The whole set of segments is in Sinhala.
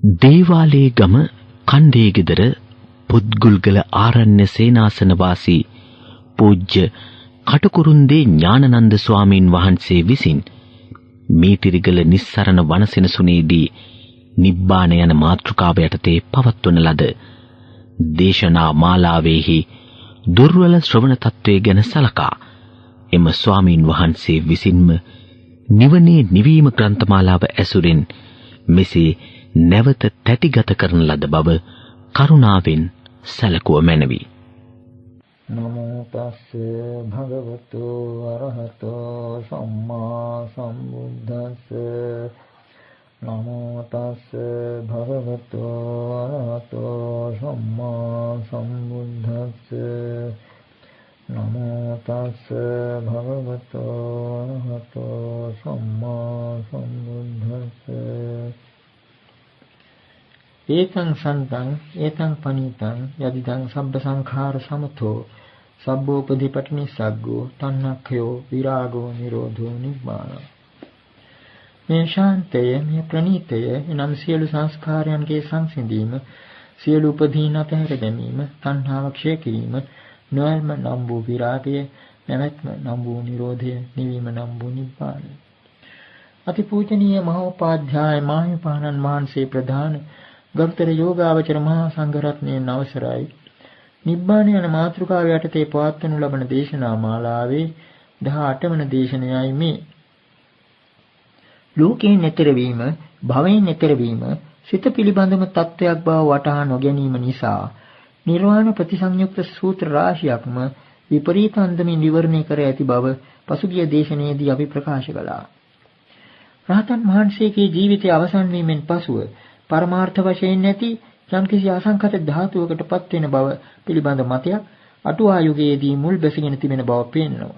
දේවාලේ ගම කණ්ඩේ ගෙදර පුත්ගුල්ගල ආරණ්‍ය සේනාසන වාසී පූජ්‍ය කටුකුරුන්දේ ඥානනන්ද ස්වාමීන් වහන්සේ විසින් මීතිරිගල නිස්සරණ වනසෙනසුනේදී නිබ්බාන යන මාතෘකාව යටතේ පවත්වන ලද දේශනා මාලාවේහි දුර්වල ශ්‍රවණ තත්වයේ ගැන සලකා එම ස්වාමීන් වහන්සේ විසින්ම නිවනේ නිවීම ග්‍රන්ථමාලාව ඇසුරින් මෙසේ නැවත තැටිගත කරන ලද බව කරුණාවෙන් සැලකුව මැනවි. නමෝ තස්ස භගවතු අරහතෝ සම්මා සම්බුද්දස්ස නමෝ තස්ස භගවතු අරහතෝ සම්මා සම්බුද්දස්ස නමෝ තස්ස භගවතු අරහතෝ සම්මා සම්බුද්දස්ස ඒතං සන්තං ඒතං පනීතං යදිදං සබ්බ සංඛාර සමතෝ සබ්බෝපදීපටිනිසග්ගෝ තණ්හක්ඛයෝ විරාගෝ නිරෝධෝ නිබ්බාන. මේ ශාන්තය, මේ ප්‍රණීතය එනම් සියලු සංස්කාරයන්ගේ සංසිඳීම, සියලු උපදීන අතහැර දැමීම, තණ්හාව ක්ෂය කිරීම, නොයල්ම නම් වූ විරාගය, නැවැත්ම නම් වූ නිරෝධය, නිවීම නම් වූ නිබ්බාන. අතිපූජනීය මහෝපාධ්‍යාය මාහිමිපාණන් වහන්සේ ප්‍රධාන ගරුතර යෝගාවචර මහා සංඝරත්නයන් අවසරයි. නිබ්බාන යන මාතෘකාව යටතේ පවත්වනු ලබන දේශනා මාලාවේ 18 වන දේශනයයි මේ. ලෝකයෙන් එතර වීම, භවයෙන් එතර වීම, සිත පිළිබඳම තත්වයක් බව වටහා නොගැනීම නිසා නිර්වාණ ප්‍රතිසංයුක්ත සූත්‍ර රාශියක්ම විපරීත අන්දමින් විවරණය කර ඇති බව පසුගිය දේශනාවේදී අපි ප්‍රකාශ කළා. රහතන් වහන්සේගේ ජීවිතය අවසන් වීමෙන් පසුව පරමාර්ථ වශයෙන් නැති යම්කිසි අසංඛත ධාතුවකට පත් වෙන බව පිළිබඳ මතයක් අටුවා යුගයේදී මුල් බැසගෙන තිබෙන බව පේනවා.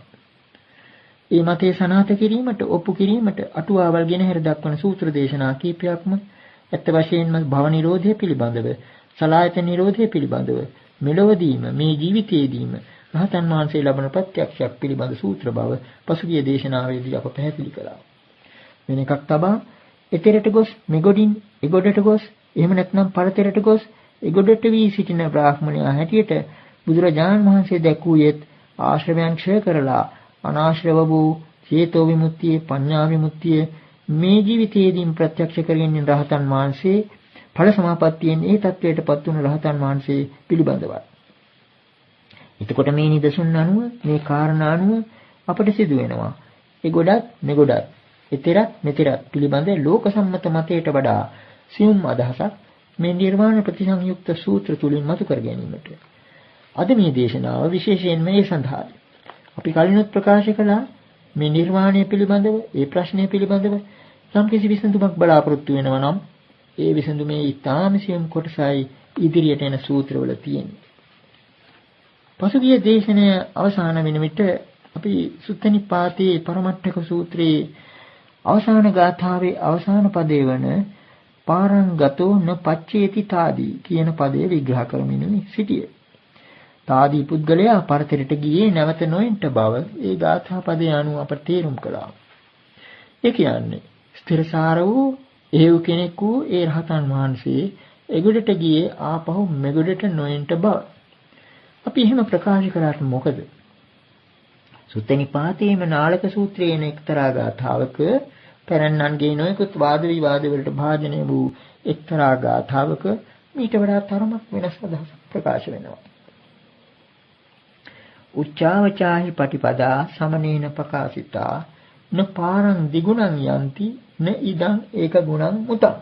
මේ මතය සනාථ කිරීමට, ඔප්පු කිරීමට අටුවාවල් ගෙනහැර දක්වන සූත්‍ර දේශනා කීපයක්ම ඇත්ත වශයෙන්ම භව නිරෝධය පිළිබඳව, සලායතන නිරෝධය පිළිබඳව, මෙලොවදීම මේ ජීවිතයේදීම රහතන් වහන්සේ ලබන ප්‍රත්‍යක්ෂයක් පිළිබඳ සූත්‍ර බව පසුගිය දේශනාවේදී අප පැහැදිලි කළා. වෙන එකක් තබා එතරට ගොස් මෙගොඩින් එගොඩට ගොස් එහෙම නැත්නම් පරතරට ගොස් එගොඩට වී සිටින බ්‍රාහ්මණයා හැටියට බුදුරජාණන් වහන්සේ දැක්වූයේත් ආශ්‍රවයන් ක්ෂය කරලා අනාශ්‍රව වූ චේතෝ විමුක්තිය, පඤ්ඤා විමුක්තිය මේ ජීවිතයේදීම ප්‍රත්‍යක්ෂ කරගෙන රහතන් වහන්සේ ඵල සමාපත්තියෙන් ඒ තත්වයටපත් වුණු රහතන් වහන්සේ පිළිබඳවයි. එතකොට මේ නිදසුන් අනුව, මේ කාරණා අනුව අපට සිදු වෙනවා එගොඩත් මෙගොඩත්, එතරත් මෙතරත් පිළිබඳ ලෝක සම්මත මතයට වඩා සියුම් අදහසක් මේ නිර්වාණ ප්‍රතිසංයුක්ත සූත්‍ර තුලින් මතු කර ගැනීමට අද මේ දේශනාව විශේෂයෙන්ම ඒ සඳහායි. අපි කලිනුත් ප්‍රකාශ කළා මේ නිර්වාණය පිළිබඳව, ඒ ප්‍රශ්නය පිළිබඳව යම් කිසි විසඳුමක් බලාපොරොත්තු වෙනවා නම් ඒ විසඳුමේ ඊටාම සියුම් කොටසයි ඉදිරියට එන සූත්‍රවල තියෙන්නේ. පසුගිය දේශනය අවසාන වෙන විට අපි සුත්ත නිපාතයේ පරමට්ඨක සූත්‍රයේ අවසාන ගාථාවේ අවසාන පදේ වන පාරං ගතෝ න පච්චේති තාදී කියන පදේ විග්‍රහ කරමින් සිටියේ. තාදී පුද්ගලයා පරතරයට ගියේ නැවත නොඑන්ට බව ඒ ගාථා පදේ අනුව අපට තේරුම් කළා. ඒ කියන්නේ ස්ථිරසාර වූ හේව් කෙනෙක් වූ ඒ රහතන් වහන්සේ එගොඩට ගියේ ආපහු මෙගොඩට නොඑන්ට බව. අපි එහෙම ප්‍රකාශ කරාට මොකද? සුත්ත නිපාතයේම නාලක සූත්‍රයේ එක්තරා ගාථාවක පැරණන්ගේ නොයෙකුත් වාද විවාද වලට භාජනය වූ එක්තරා ගාථාවක මීට වඩා තරමක් වෙනස් අදහසක් ප්‍රකාශ වෙනවා. උච්චාවචාහි පටිපදා සමනේන පකාසිතා න පාරං දිගුණං යන්ති න ඉදං ඒක ගුණං උතං.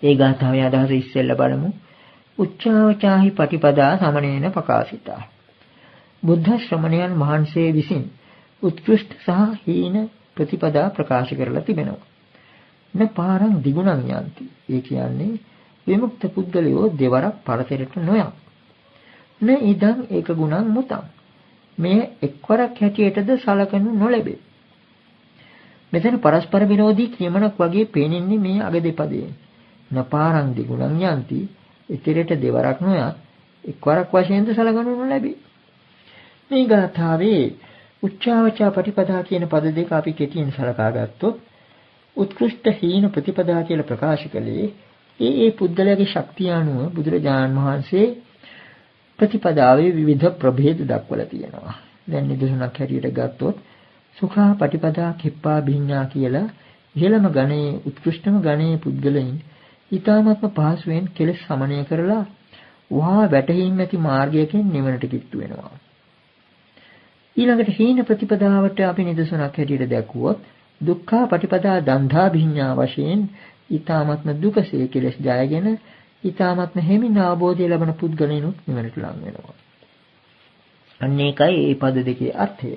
ඒ ගාථාවේ අදහස ඉස්සෙල්ලා බලමු. උච්චාවචාහි පටිපදා සමනේන පකාසිතා. බුද්ධ ශ්‍රමණයන් වහන්සේ විසින් උත්කෘෂ්ඨ සහ හීන ප්‍රතිපදා ප්‍රකාශ කරලා තිබෙනවා. න පාරං දිගුණං යන්ති. ඒ කියන්නේ විමුක්ත පුද්ගලයෝ දෙවරක් පරතරට නොයන්. න ඉදං ඒක ගුණං මුතං. මේ එක්වරක් හැටියටද සලකනු නොලැබේ. මෙතන පරස්පර විරෝධී කියමනක් වගේ පේනින්නේ මේ අග දෙපදයෙන්. න පාරං දිගුණං යන්ති. ඉතිරට දෙවරක් නොයන් එක්වරක් වශයෙන්ද සලකනු නොලැබේ. මේ ගාථාවේ උච්චාවචා පටිපදා කියන පද දෙක අපි කෙටියෙන් සලකා ගත්තොත් උත්කෘෂ්ඨ හීන ප්‍රතිපදා කියලා ප්‍රකාශ කළේ ඒ පුද්ගලයාගේ ශක්තිය අනුව බුදුරජාණන් වහන්සේ ප්‍රතිපදාවේ විවිධ ප්‍රභේද දක්වලා තියෙනවා. දැන් නිදසුනක් හැටියට ගත්තොත් සුඛා පටිපදා කිප්පා භිඤ්ඤා කියලා ඉහළම ගණයේ උත්කෘෂ්ඨම ගණයේ පුද්ගලයන් ඊ타ත්ම පහසුවෙන් කෙලෙස් සමනය කරලා වහා වැටහීම් ඇති මාර්ගයකින් නිවනට කිට්ටු වෙනවා. ඊළඟට හීන ප්‍රතිපදාවට අපි නිදසුනක් හැටියට දැක්වුවොත් දුක්ඛා පටිපදා දන්ධා භිඤ්ඤා වශයෙන් ඊ타ත්ම දුකසේ කෙලෙස් ජයගෙන ඊ타ත්ම හැමින අවබෝධය ලබන පුද්ගලයන්ුත් නිවනට ලං වෙනවා. අන්න ඒකයි මේ පද දෙකේ අර්ථය.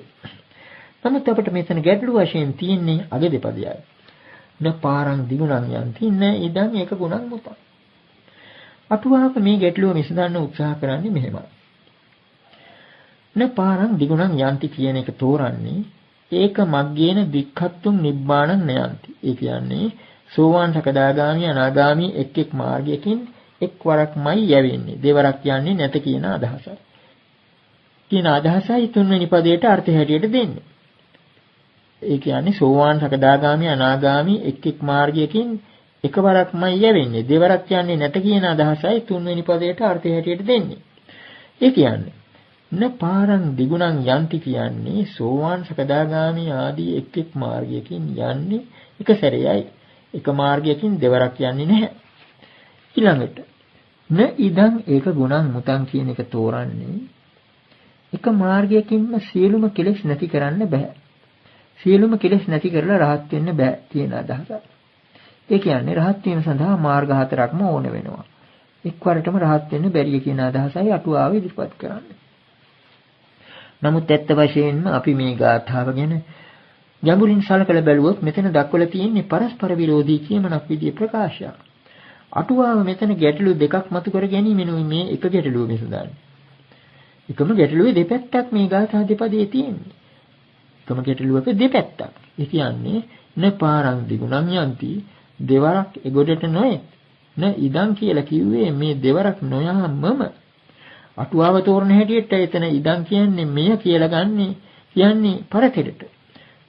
නමුත් අපිට මෙතන ගැටළු වශයෙන් තියෙන්නේ අග දෙපදයයි. න පාරං දිගුණං යන්ති න ඉදං ඒක ගුණං මුතං. අටුවාක මේ ගැටලුව විසඳන්න උත්සාහ කරන්නේ මෙහෙමයි. න පාරං දිගුණං යන්ති කියන එක තෝරන්නේ ඒක මග්ගේන දික්ඛත්තුම් නිබ්බාණං නයන්ති. ඒ කියන්නේ සෝවාන් සකදාගාමි අනාගාමි එක් මාර්ගයකින් එක්වරක්මයි යවෙන්නේ. දෙවරක් යන්නේ නැත කියන අදහසයි. කියන අදහසයි තුන්වෙනි පදයට අර්ථ හැටියට දෙන්නේ. ඒ කියන්නේ සෝවාන් සකදාගාමි අනාගාමි එක් මාර්ගයකින් එකවරක්මයි යවෙන්නේ. දෙවරක් යන්නේ නැත කියන අදහසයි තුන්වෙනි පදයට අර්ථ හැටියට දෙන්නේ. ඒ කියන්නේ න පාරං දිගුණං යන්ති කියන්නේ සෝවාන් සකදාගාමි ආදී එක් මාර්ගයකින් යන්නේ එක සැරේයි. එක මාර්ගයකින් දෙවරක් යන්නේ නැහැ. ඊළඟට න ඉදං ඒක ගුණං මුතං කියන එක තෝරන්නේ එක මාර්ගයකින්ම සියලුම කෙලෙස් නැති කරන්න බෑ. සියලුම කෙලෙස් නැති කරලා රහත් වෙන්න බෑ කියන අදහසයි. ඒ කියන්නේ රහත් වීම සඳහා මාර්ග හතරක්ම ඕන වෙනවා. එක්වරටම රහත් වෙන්න බැරිය කියන අදහසයි අටුවාව ඉදිරිපත් කරන්නේ. නමුත් ඇත්ත වශයෙන්ම අපි මේ ගාථාව ගැන ගැඹුරින් සලකලා බැලුවොත් මෙතන දක්වලා තියෙන්නේ පරස්පර විරෝධී කියමනක් විදිහේ ප්‍රකාශයක්. අටුවාව මෙතන ගැටලු දෙකක් මතු කර ගැනීමෙනුයි මේ එක ගැටලුව විසඳන්නේ. එකම ගැටලුවේ දෙපැත්තක් මේ ගාථා දෙපදයේ තියෙන්නේ. එකම ගැටලුවක දෙපැත්තක්. ඒ කියන්නේ න පාරං දිගුණං යන්ති දෙවරක් එගොඩට නොයේ. න ඉදං කියලා කිව්වේ මේ දෙවරක් නොයාමම. අටුවාව තෝරන හැටියට එතන ඉදං කියන්නේ මෙය කියලා ගන්නේ කියන්නේ පරතරට.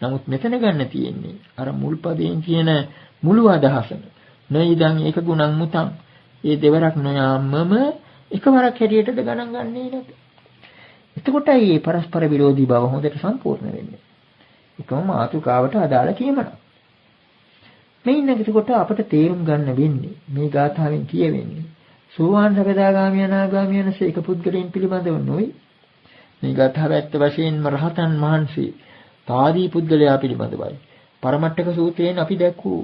නමුත් මෙතන ගන්න තියෙන්නේ අර මුල් පදයෙන් කියන මුළු අදහසම. න ඉදං ඒක ගුණං මුතං. ඒ දෙවරක් නොයාමම එකවරක් හැටියටද ගණන් ගන්නේ නැත. එතකොටයි මේ පරස්පර විරෝධී බව හොඳට සම්පූර්ණ වෙන්නේ. එකම මාතෘකාවට අදාළ කියමනක්. මේන්න එතකොට අපට තේරුම් ගන්න වෙන්නේ මේ ගාථාවෙන් කියවෙන්නේ සෝවාන් සකදාගාමි අනාගාමි යන සේක පුද්ගලයන් පිළිබඳව නොවේ. මේ ගාථාව ඇත්ත වශයෙන්ම රහතන් වහන්සේ තාදී පුද්ගලයා පිළිබඳවයි. පරමට්ටක සූත්‍රයෙන් අපි දැක්වූ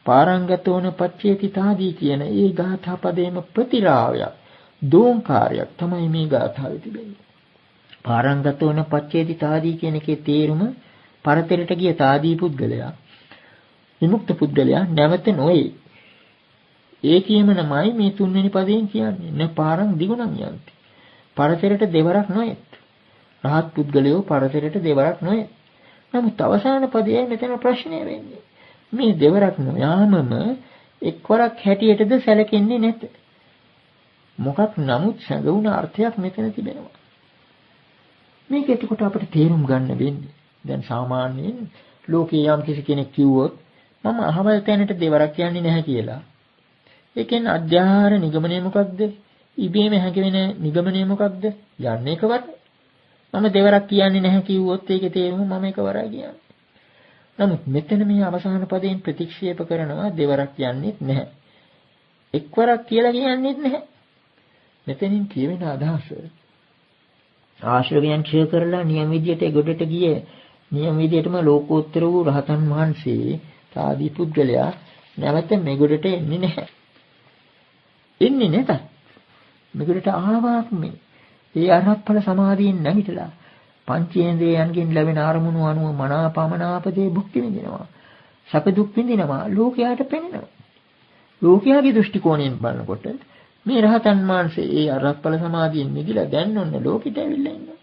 පාරංගතෝන පච්චේති තාදී කියන ඒ ගාථා පදේම ප්‍රතිරාවයක් දෝංකාරයක් තමයි මේ ගාථාවේ තිබෙන්නේ. පාරංගතෝන පච්චේති තාදී කියන එකේ තේරුම පරතරට ගිය තාදී පුද්ගලයා විමුක්ත පුද්ගලයා නැවත නොවේ. ඒ කියමනමයි මේ තුන්වෙනි පදයෙන් කියන්නේ. න පාරං දිගුණං යන්ති. පරතරට දෙවරක් නොයේත්. රහත් පුද්ගලයෝ පරතරට දෙවරක් නොයේත්. නමුත් අවසාන පදයේ මෙතන ප්‍රශ්නය වෙන්නේ. මේ දෙවරක් නොයාමම එක්වරක් හැටියටද සැලකෙන්නේ නැත. මොකක් නමුත් සැඟවුණ අර්ථයක් මෙතන තිබෙනවා. මේක එතකොට අපිට තේරුම් ගන්න වෙන්නේ. දැන් සාමාන්‍යයෙන් ලෝකේ යම් කිසි කෙනෙක් කිව්වොත් මම අහවල් තැනට දෙවරක් යන්නේ නැහැ කියලා. ඒකෙන් අධ්‍යාහාර නිගමනය මොකක්ද? ඉබේම හැඟෙන නිගමනය මොකක්ද? යන්නේ එකවර. මම දෙවරක් කියන්නේ නැහැ කිව්වොත් ඒකේ තේරුම මම එකවරයි කියන්නේ. නමුත් මෙතන මේ අවසාන පදයෙන් ප්‍රතික්ෂේප කරනවා දෙවරක් යන්නේත් නැහැ. එක්වරක් කියලා කියන්නේත් නැහැ. මෙතනින් කියවෙන අදහස ආශ්‍රවයන් ක්ෂය කරලා නියම විදියට ගොඩට ගියේ නියම විදියටම ලෝකෝත්තර වූ රහතන් වහන්සේ සාදී පුද්ගලයා නැවත මෙගොඩට එන්නේ නැහැ. එන්නේ නැත. මෙගොඩට ආවාත් මේ ඒ අරහත් ඵල සමාධියෙන් නැගිටලා පංචේන්ද්‍රයන්ගෙන් ලැබෙන අරමුණු අනුව මනාපමනාපදේ භුක්ති විඳිනවා. සැප දුක් විඳිනවා. ලෝකයට පෙනෙනවා. ලෝකයාගේ දෘෂ්ටි කෝණයෙන් බලනකොට මේ රහතන් වහන්සේ ඒ අරහත් ඵල සමාධියෙන් නිදිලා දැන් ඔන්න ලෝකෙට ඇවිල්ලා ඉන්නවා.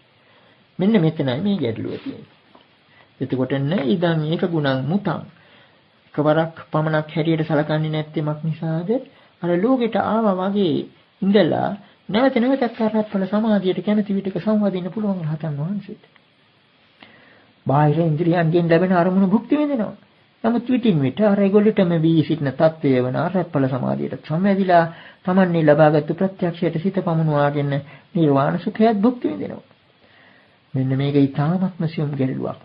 මෙන්න මෙතනයි මේ ගැටලුව තියෙන්නේ. එතකොට න ඉදන් ඒක ගුණං මුතං. එකවරක් පමණක් හැටියට සලකන්නේ නැත්තේ මක් නිසාද? අර ලෝකෙට ආවා වගේ ඉඳලා නැවත නැවතත් අරහත් ඵල සමාධියට කැමති විටක සංවදින්න පුළුවන් රහතන් වහන්සේට. බාහිර ඉන්ද්‍රියයන්ගෙන් ලැබෙන අරමුණු භුක්ති විඳිනවා. නමුත් විටින් විට අර ඒගොල්ලටම වී සිටින තත්වය වන අරහත්ඵල සමාධියට සම්වැදිලා තමන්නේ ලබාගත් ප්‍රත්‍යක්ෂයට සිත පමුණවාගෙන නිර්වාණ සුඛයත් භුක්ති විඳිනවා. මෙන්න මේක ඊටාත්ම සියුම් ගැටලුවක්.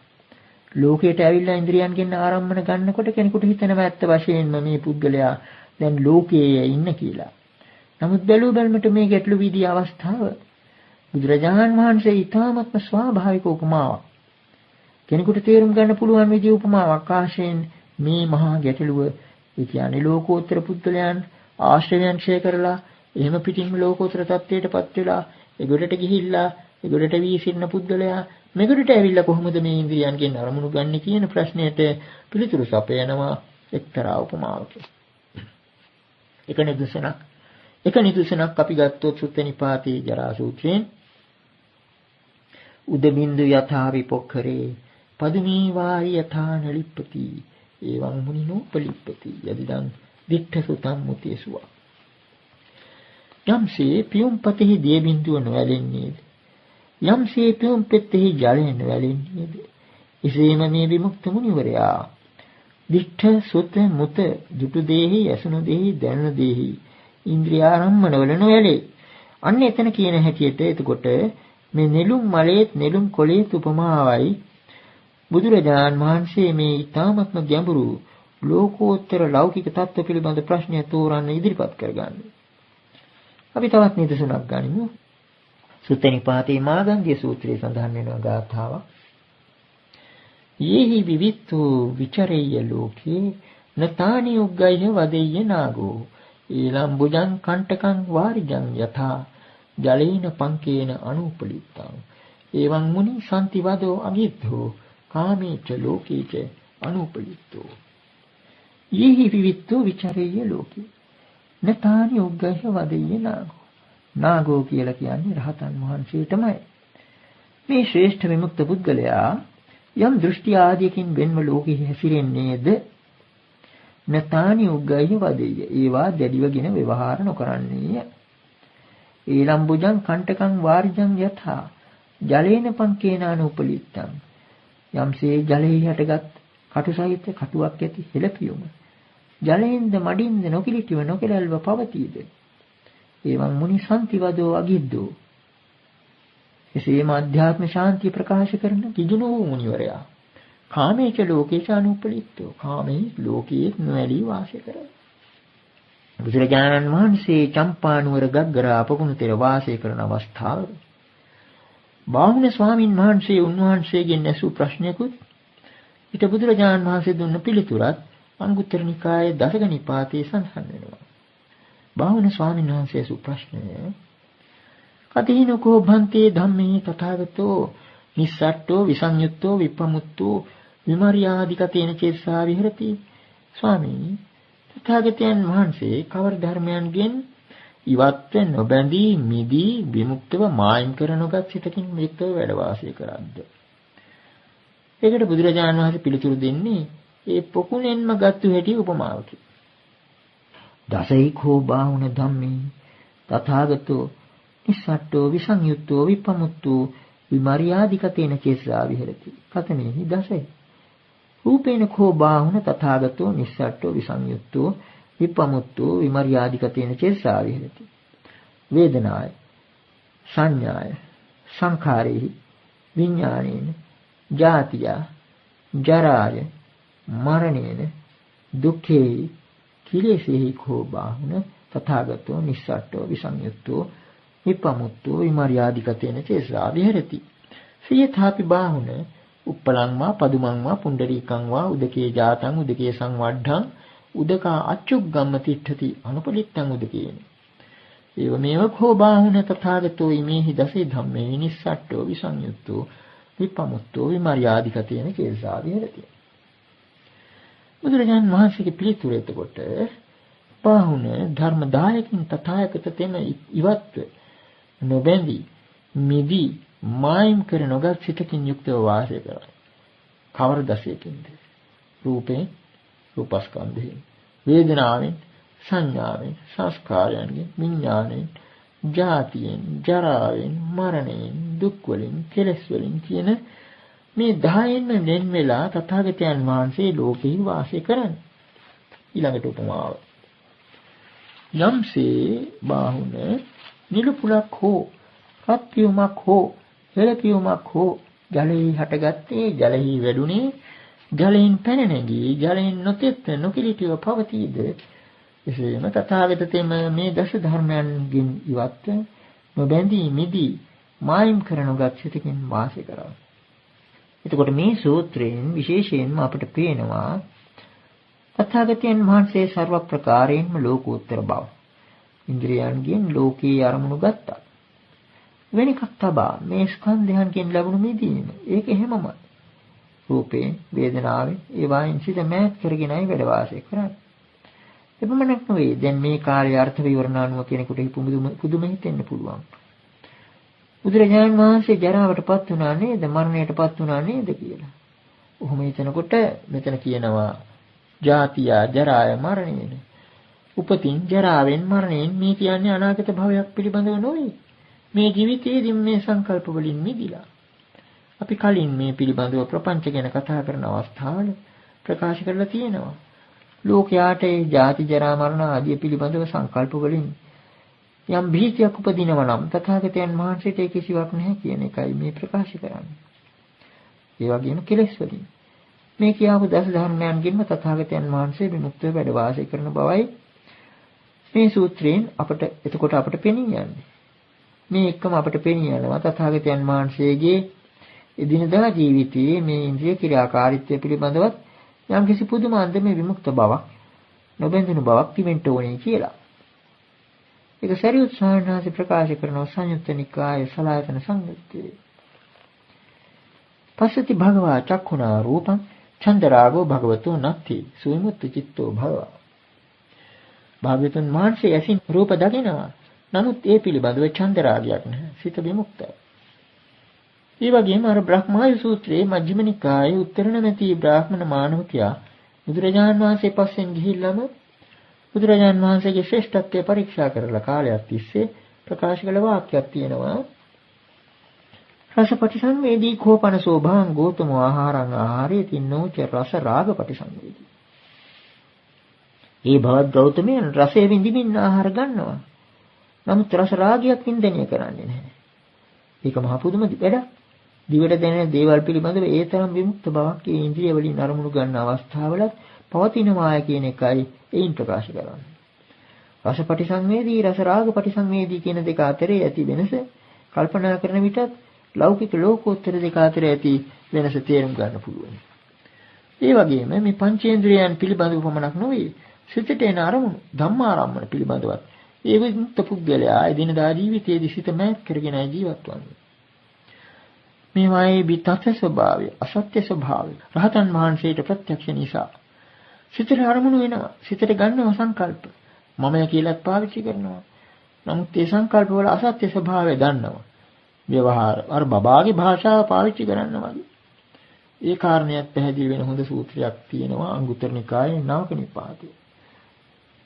ලෝකයට ඇවිල්ලා ඉන්ද්‍රියන්ගෙන් ආරම්භන ගන්නකොට කෙනෙකුට හිතෙනවා ඇත්ත වශයෙන්ම මේ පුද්ගලයා දැන් ලෝකයේ ඉන්න කියලා. නමුත් බැලූ බැලමට මේ ගැටලු විදී අවස්ථාව බුදුරජාණන් වහන්සේ ඊටාත්ම ස්වාභාවික උපමාවක්. කෙනෙකුට තේරුම් ගන්න පුළුවන් විදිහේ උපමාවක් ආශයෙන් මේ මහා ගැටලුව ඒ කියන්නේ ලෝකෝත්තර පුද්ගලයන් ආශ්‍රයයන් ඡය කරලා එහෙම පිටින්ම ලෝකෝත්තර තත්ත්වයටපත් වෙලා ඒගොඩට ගිහිල්ලා ඒගොඩට වී සිටින පුද්ගලයා මෙගොඩට ඇවිල්ලා කොහොමද මේ ඉන්ද්‍රියන්ගෙන් අරමුණු ගන්න කියන ප්‍රශ්නයට පිළිතුරු සපයනවා එක්තරා උපමාවකින්. එක නිදර්ශනක් අපි ගත්තොත් සුත්ත නිපාතේ ජරා සූත්‍රයෙන් උද බින්දු යථා විපොක්ඛරේ පදුමී වාරි යථා නලිප්පති එවං මුනිනෝ පලිප්පති යදිදං දිට්ඨ සුතම් මුතේසුවා. යම්සේ පියුම් පතෙහි දිය බින්දුව නොවැළෙන්නේද යම්සේ පියුම් පෙත්තෙහි ජලය නොවැළෙන්නේද එසේම මේ විමුක්ත මුනිවරයා දිට්ඨ සුත මුත දුටු දේහි යසුණු දේහි දැනුණු දේහි ඉන්ද්‍රියාරම්මන වල නොවැළේ. අන්න එතන කියන හැටියට එතකොට මේ නෙළුම් මලේත් නෙළුම් කොළේත් උපමාවයි බුදුරජාණන් වහන්සේ මේ ඊ타ත්ම ගැඹුරු ලෝකෝත්තර ලෞකික තත්ත්ව පිළිබඳ ප්‍රශ්නය තෝරන්න ඉදිරිපත් කරගන්නේ. අපි තවත් නිදසුනක් ගනිමු. සුත්ත නිපාතේ මාගන්ධ්‍ය සූත්‍රයේ සඳහන් වෙන ගාථාවක්. යේහි විවිත්තු විචරේය ලෝකේ නතානි උග්ගය වදෙය්‍ය නාගෝ ඊලම් බුජං කණ්ඨකං වාරිජං යථා ජලේන පංකේන අනුපලිත්තං එවං මුනි සම්තිවදෝ අගිද්ධෝ කාමේච ලෝකේච අනුපලිත්තෝ යේහි විවිත්තු විචරේය ලෝකේ නතානි උග්ගය වදෙය්‍ය නාගෝ නාගෝ කියලා කියන්නේ රහතන් වහන්සේටමයි. මේ ශ්‍රේෂ්ඨ විමුක්ත පුද්ගලයා යම් දෘෂ්ටි ආදියකින් වෙන්ව ලෝකෙහි හැසිරෙන්නේද නතානි උග්ගය වදෙය්‍ය ඒවා දැඩිවගෙන ව්‍යවහාර නොකරන්නේය. ඊලම්බුජං කණ්ඨකං වාරිජං යථා ජලේන පංකේනාන උපලිත්තං යම්සේ ජලයේ හටගත් කටු සහිත කටුවක් ඇති හෙළපියුම ජලයෙන්ද මඩින්ද නොකිලිටිව නොකැලල්ව පවතීද එවං මුනි සම්තිවදෝ අගිද්දෝ එසේම අධ්‍යාත්ම ශාන්තිය ප්‍රකාශ කරන කිදුණු වූ මුනිවරයා කාමේච ලෝකේච අනුපලිත්තෝ කාමේ ලෝකයේ නොඇලී වාසය කරයි. බුදුරජාණන් වහන්සේ චම්පානුවර ගග්ගරා පොකුණුතෙර වාසය කරන අවස්ථාව බාහුන ස්වාමින් වහන්සේ උන්වහන්සේගෙන් ඇසූ ප්‍රශ්නයකුත් ඊට බුදුරජාණන් වහන්සේ දුන්න පිළිතුරත් අංගුත්තර නිකායේ දසක නිපාතේ සඳහන් වෙනවා. බාහුන ස්වාමීන් වහන්සේ ඇසූ ප්‍රශ්නය කතිහිනකෝ භන්තේ ධම්මේ තථාගතෝ නිස්සට්ඨෝ විසංයුත්තෝ විප්පමුත්තෝ විමර්යාදිකතේන චේතසා විහෙරති. ස්වාමී තථාගතයන් වහන්සේ කවර ධර්මයන්ගෙන් ඉවත්ව නොබැඳී මිදී විමුක්තව මායිම් කර නොගත් සිතකින් යුක්තව වැඩ වාසය කරද්ද. ඒකට බුදුරජාණන් වහන්සේ පිළිතුරු දෙන්නේ ඒ පොකුණෙන්ම ගත්තු හැටි උපමාවකි. දසයිකෝ බාහුන ධම්මේ තථාගතෝ නිස්සට්ඨෝ විසංයුත්තෝ විප්පමුත්තෝ විමර්යාදිකතේන චේතසා විහෙරති. කතමේහි දසයි. රූපේන කෝ බාහුන තථාගතෝ නිස්සට්ඨෝ විසංයුත්තෝ විප්පමුත්තෝ විමර්යාදිකතේන චේතසා විහෙරති. වේදනාය සංඥාය සංඛාරේහි විඥානේන ජාතිය ජරාය මරණේන දුක්ඛේ කිලේශේහි කෝ බාහුන තථාගතෝ නිස්සට්ඨෝ විසංයුත්තෝ විප්පමුත්තෝ විමර්යාදිකතේන චේතසා විහෙරති. සියථාපි බාහුන උප්පලං වා පදුමං වා පුණ්ඩරීකං වා උදකේ ජාතං උදකේ සංවඩ්ඩං උදකා අච්චුග්ගම්ම තිට්ඨති අනුපලිත්තං උදකේන. ඒවමේව කෝ බාහුන තථාගතෝ ඉමේහි දසේ ධම්මේ නිස්සට්ඨෝ විසංයුත්තෝ විප්පමුත්තෝ විමර්යාදිකතේන චේතසා විහෙරති. බුදුරජාණන් වහන්සේගේ පිළිතුර එතකොට බාහුන ධර්ම 10කින් තථාගත තෙම ඉවත්ව නොබැඳී මිදී මායිම් කර නොගත් සිතකින් යුක්තව වාසය කරයි. කවර දසයකින්ද? රූපේ රූපස්කන්ධයෙන්, වේදනාවෙන්, සංඥාවෙන්, සංස්කාරයන්ගෙන්, විඥාණයෙන්, ජාතියෙන්, ජරාවෙන්, මරණයෙන්, දුක් වලින්, කෙලෙස් වලින් කියන මේ 10න්ම දෙන් වෙලා තථාගතයන් වහන්සේ ලෝකෙහි වාසය කරන්නේ. ඊළඟට උපමාව. යම්සේ බාහුන නිලුපුලක් හෝ රත්පියුමක් හෝ හෙළපියුමක් හෝ ජලයේ හටගත්තේ ජලෙහි වැඩුණේ ජලයෙන් පැන නැගී ජලයෙන් නොතෙත් නොකිලිටිව පවතීද එසේම තථාගත තෙම මේ දස ධර්මයන්ගෙන් ඉවත් නොබැඳී මිදී මායිම් කරනුගත් සිතකින් වාසය කරා. එතකොට මේ සූත්‍රයෙන් විශේෂයෙන්ම අපට පේනවා තථාගතයන් වහන්සේ ਸਰව ප්‍රකාරයෙන්ම ලෝකෝත්තර බව. ඉන්ද්‍රියයන්ගෙන් ලෝකී අරමුණු ගත්තා. වෙන එකක් තබා මේ ස්කන්ධයන්ගෙන් ලැබුණු මිදීම. ඒක එහෙමමයි. රූපේ, වේදනාවේ, ඒවායින් සිත මෑත් කරගෙනයි වැඩ වාසය කරන්නේ. එපමණක් නෙවෙයි. දැන් මේ කාර්ය අර්ථ විවරණ අනුව කෙනෙකුට පුදුම හිතෙන්න පුළුවන්. බුදුරජාණන් වහන්සේ ජරාවටපත් වුණා නේද? මරණයටපත් වුණා නේද කියලා. ඔහොම හිතනකොට මෙතන කියනවා ජාතිය ජරාය මරණයන. උපතින් ජරාවෙන් මරණයෙන් මේ කියන්නේ අනාගත භවයක් පිළිබඳව නොවේ. මේ ජීවිතයේදී මේ සංකල්ප වලින් මිදිලා. අපි කලින් මේ පිළිබඳව ප්‍රපංච ගැන කතා කරන අවස්ථාවල ප්‍රකාශ කරලා තියෙනවා. ලෝකයාට ඒ ජාති ජරා මරණ ආදී පිළිබඳව සංකල්ප වලින් යම් භීතියක් උපදිනවා නම් තථාගතයන් වහන්සේට ඒ කිසිවක් නැහැ කියන එකයි මේ ප්‍රකාශ කරන්නේ. ඒ වගේම කෙලෙස් වලින් මේ කියාපු දස ධර්මයන්ගෙන්ම තථාගතයන් වහන්සේ විමුක්තව වැඩ වාසය කරන බවයි මේ සූත්‍රයෙන් එතකොට අපට පෙනී යන්නේ. මේ එක්කම අපට පෙනී යනවා තථාගතයන් වහන්සේගේ එදිනදා ජීවිතයේ මේ ඉන්ද්‍රිය ක්‍රියාකාරීත්වය පිළිබඳවත් යම්කිසි පුදුම අන්දමේ විමුක්ත බවක් නොබැඳුණු බවක් තිබෙන්න ඕනේ කියලා. ඒක සරියුත් ස්වාමීන් වහන්සේ ප්‍රකාශ කරන සංයුත්ත නිකායේ සලායතන සංයුත්තේ. පස්සති භගවා චක්ඛුනා රූපං චන්දරාගෝ භගවතෝ නත්ති සුවිමුක්ත චිත්තෝ භව. භාග්‍යවතුන් වහන්සේ ඇසින් රූප දකිනවා. නමුත් ඒ පිළිබඳව චන්දරාගයක් නැහැ. සිත විමුක්තයි. ඒ වගේම අර බ්‍රහ්මායු සූත්‍රයේ මජ්ක්‍ධිම නිකායේ උත්තර නැති බ්‍රාහ්මණ මානවකයා බුදුරජාණන් වහන්සේ පස්සෙන් ගිහිල්ලාම බුදුරජාණන් වහන්සේගේ ශ්‍රේෂ්ඨත්වය පරීක්ෂා කරලා කාලයක් තිස්සේ ප්‍රකාශ කළ වාක්‍යයක් තියෙනවා. රසපටිසංවේදී කෝපන සෝභාං ගෝතමෝ ආහාරං ආහාරේ තින්නෝච රස රාග පටිසංවේදී. ඒ භවත් ගෞතමයන් රසයෙන් විඳින්න ආහාර ගන්නවා. නමුත් රස රාගයක් වින්දනය කරන්නේ නැහැ. ඒක මහ පුදුම වැඩක්. දිවට දැනෙන දේවල් පිළිබඳව ඒ තරම් විමුක්ත බවක් ඒ ඉන්ද්‍රිය වලින් අරමුණු ගන්න අවස්ථාවලත් පවතිනවාය කියන එකයි එයින් ප්‍රකාශ කරන්නේ. රසපටිසංවේදී රස රාග පටිසංවේදී කියන දෙක අතරේ ඇති වෙනස කල්පනා කරන විටත් ලෞකික ලෝකෝත්තර දෙක අතර ඇති වෙනස තේරුම් ගන්න පුළුවන්. ඒ වගේම මේ පංචේන්ද්‍රයන් පිළිබඳව පමණක් නොවේ සිතට එන අරමුණු ධම්මාරම්මන පිළිබඳවත් ඒ විමුක්ත පුද්ගලයා එදිනදා ජීවිතයේදී සිත මෑත් කරගෙන ජීවත් වන්නේ. මේවායේ විතත් ස්වභාවය, අසත්‍ය ස්වභාවය රහතන් වහන්සේට ප්‍රත්‍යක්ෂ නිසා සිතට අරමුණු වෙනවා. සිතට ගන්නවා සංකල්ප. මමයි කියලාත් පාවිච්චි කරනවා. නමුත් ඒ සංකල්ප වල අසත්‍ය ස්වභාවය දන්නවා. ව්‍යවහාර අර බබාගේ භාෂාව පාවිච්චි කරනවා වගේ. ඒ කාරණයක් පැහැදිලි වෙන හොඳ සූත්‍රයක් තියෙනවා අංගුත්තර නිකායේ නවක නිපාතේ.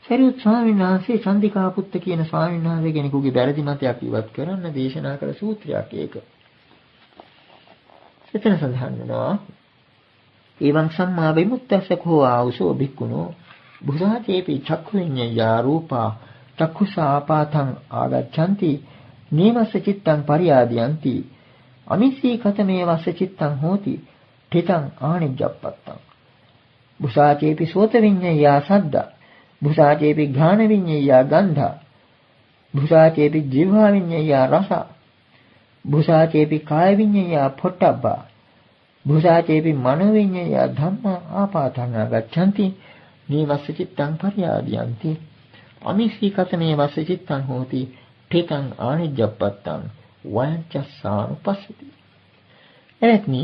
සරියුත් ස්වාමීන් වහන්සේ චන්දිකා පුත්ත කියන ස්වාමීන් වහන්සේ කෙනෙකුගේ වැරදි මතයක් ඉවත් කරන්න දේශනා කළ සූත්‍රයක් ඒක. එතන සඳහන් වෙනවා එවං සම්මා විමුක්තස්ස කෝ ආවුසෝ භික්ඛුනෝ බුසාචේපි චක්ඛු විඤ්ඤා රූපා චක්ඛුසාපාතං ආගච්ඡanti නීවස්ස චිත්තං පරියාදියಂತಿ අනිසී කතමේ වස්ස චිත්තං හෝති තිතං ආනිජ්ජප්පත්තං බුසාචේපි සෝත විඤ්ඤා සද්ද බුසාචේපි ඝාන විඤ්ඤා ගන්ධ බුසාචේපි ජීවා විඤ්ඤා රස බුසාචේපි කාය විඤ්ඤා පොට්ටබ්බා බුසාචේපි මනෝ විඤ්ඤා ධම්මා ආපාතං ආගච්ඡanti නීවස්ස චිත්තං පරියාදියಂತಿ අනිසී කතමේ වස්ස චිත්තං හෝති තිතං ආනිජ්ජප්පත්තං වයංචස්සානුපස්සති. එවත්නි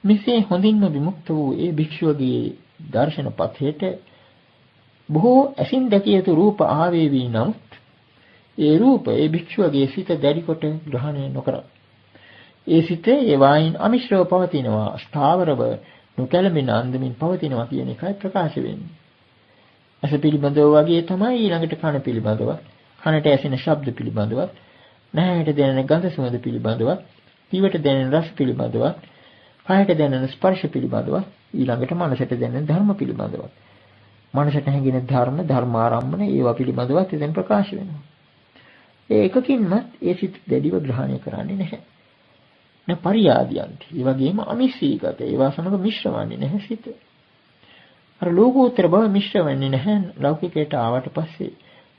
මිසේ හොඳින්ම විමුක්ත වූ ඒ භික්ෂුවගේ දර්ශන පථයට බොහෝ ඇසින් දැකිය යුතු රූප ආවේවි නමුත් ඒ රූප ඒ භික්ෂුවගේ සිත දැඩි කොට ග්‍රහණය නොකර. ඒ සිත ඒ වයින් අමිශ්‍රව පවතිනවා, ස්ථාවරව නොකැළඹෙන අන්දමින් පවතිනවා කියන එකයි ප්‍රකාශ වෙන්නේ. ඇස පිළිබඳව වගේ තමයි ඊළඟට කන පිළිබඳව, කනට ඇසෙන ශබ්ද පිළිබඳව, නැහැට දැනෙන ගඳ සුවඳ පිළිබඳව, දිවට දැනෙන රස පිළිබඳව, කායට දැනෙන ස්පර්ශ පිළිබඳව ඊළඟට මනසට දැනෙන ධර්ම පිළිබඳව. මනසට හැඟෙන ධර්මාරම්මන ඒවා පිළිබඳවත් එතෙන් ප්‍රකාශ වෙනවා. ඒ එකකින්වත් ඒ සිත් දැඩිව ග්‍රහණය කරන්නේ නැහැ. පරියාදියන්ති. ඒ වගේම අමිශ්‍රීගත. ඒවා සමග මිශ්‍ර වන්නේ නැහැ සිත. අර ලෝකෝත්තර බව මිශ්‍ර වෙන්නේ නැහැ ලෞකිකයට ආවට පස්සේ.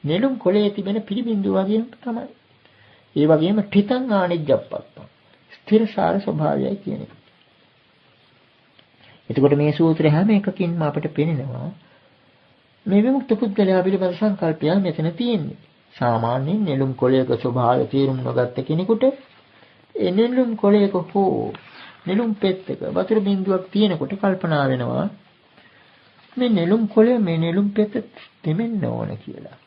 නෙළුම් කොළේ තිබෙන පිළිබිඳු වගේම තමයි. ඒ වගේම ඨිතං ආනිජ්ජප්පත්තං. ස්ථිරසාර ස්වභාවයයි කියන එක. එතකොට මේ සූත්‍රය හැම එකකින්ම අපිට පේනවා මේ විමුක්ත පුද්ගලයා පිළිබඳ සංකල්පය මෙතන තියෙන්නේ. සාමාන්‍යයෙන් නෙළුම් කොළයක ස්වභාවය තේරුම් නොගත්ත කෙනෙකුට ඒ නෙළුම් කොළයක හෝ නෙළුම් පෙත්තක වතුර බිඳුවක් තියෙනකොට කල්පනා වෙනවා මේ නෙළුම් කොළය මේ නෙළුම් පෙත්ත තෙමෙන්න ඕන කියලා.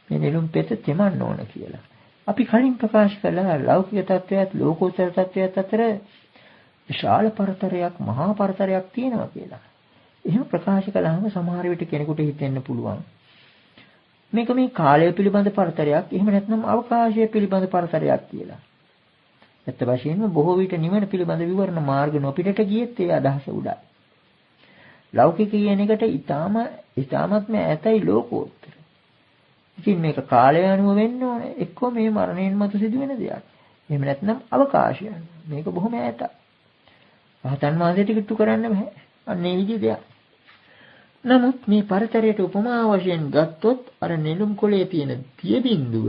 මේ නෙළුම් පෙත්ත තෙමන්න ඕන කියලා. අපි කලින් ප්‍රකාශ කළා ලෞකික තත්වයට ලෝකෝත්තර තත්වයට අතර විශාල පරතරයක් මහා පරතරයක් තියෙනවා කියලා. එහෙම ප්‍රකාශ කළාම සමහර විට කෙනෙකුට හිතෙන්න පුළුවන් මේක මේ කාලය පිළිබඳ පරතරයක් එහෙම නැත්නම් අවකාශය පිළිබඳ පරතරයක් කියලා. ඇත්ත වශයෙන්ම බොහෝ විට නිවන පිළිබඳ විවරණ මාර්ග නොපිටට ගියෙත් ඒ අදහස උඩයි. ලෞකික කියන එකට ඊටාමත්ම ඈතයි ලෝකෝත්තර. ඉතින් මේක කාලය අනුව වෙන්න ඕනේ. එක්කෝ මේ මරණයෙන් මතු සිදුවෙන දෙයක්. එහෙම නැත්නම් අවකාශය. මේක බොහොම ඈතයි. රහතන් වහන්සේට කිට්ටු කරන්න බෑ. අන්න ඒ විදිහ දෙයක්. නමුත් මේ පරතරයට උපමා වශයෙන් ගත්තොත් අර නෙළුම් කොළේ තියෙන දිය බිඳුව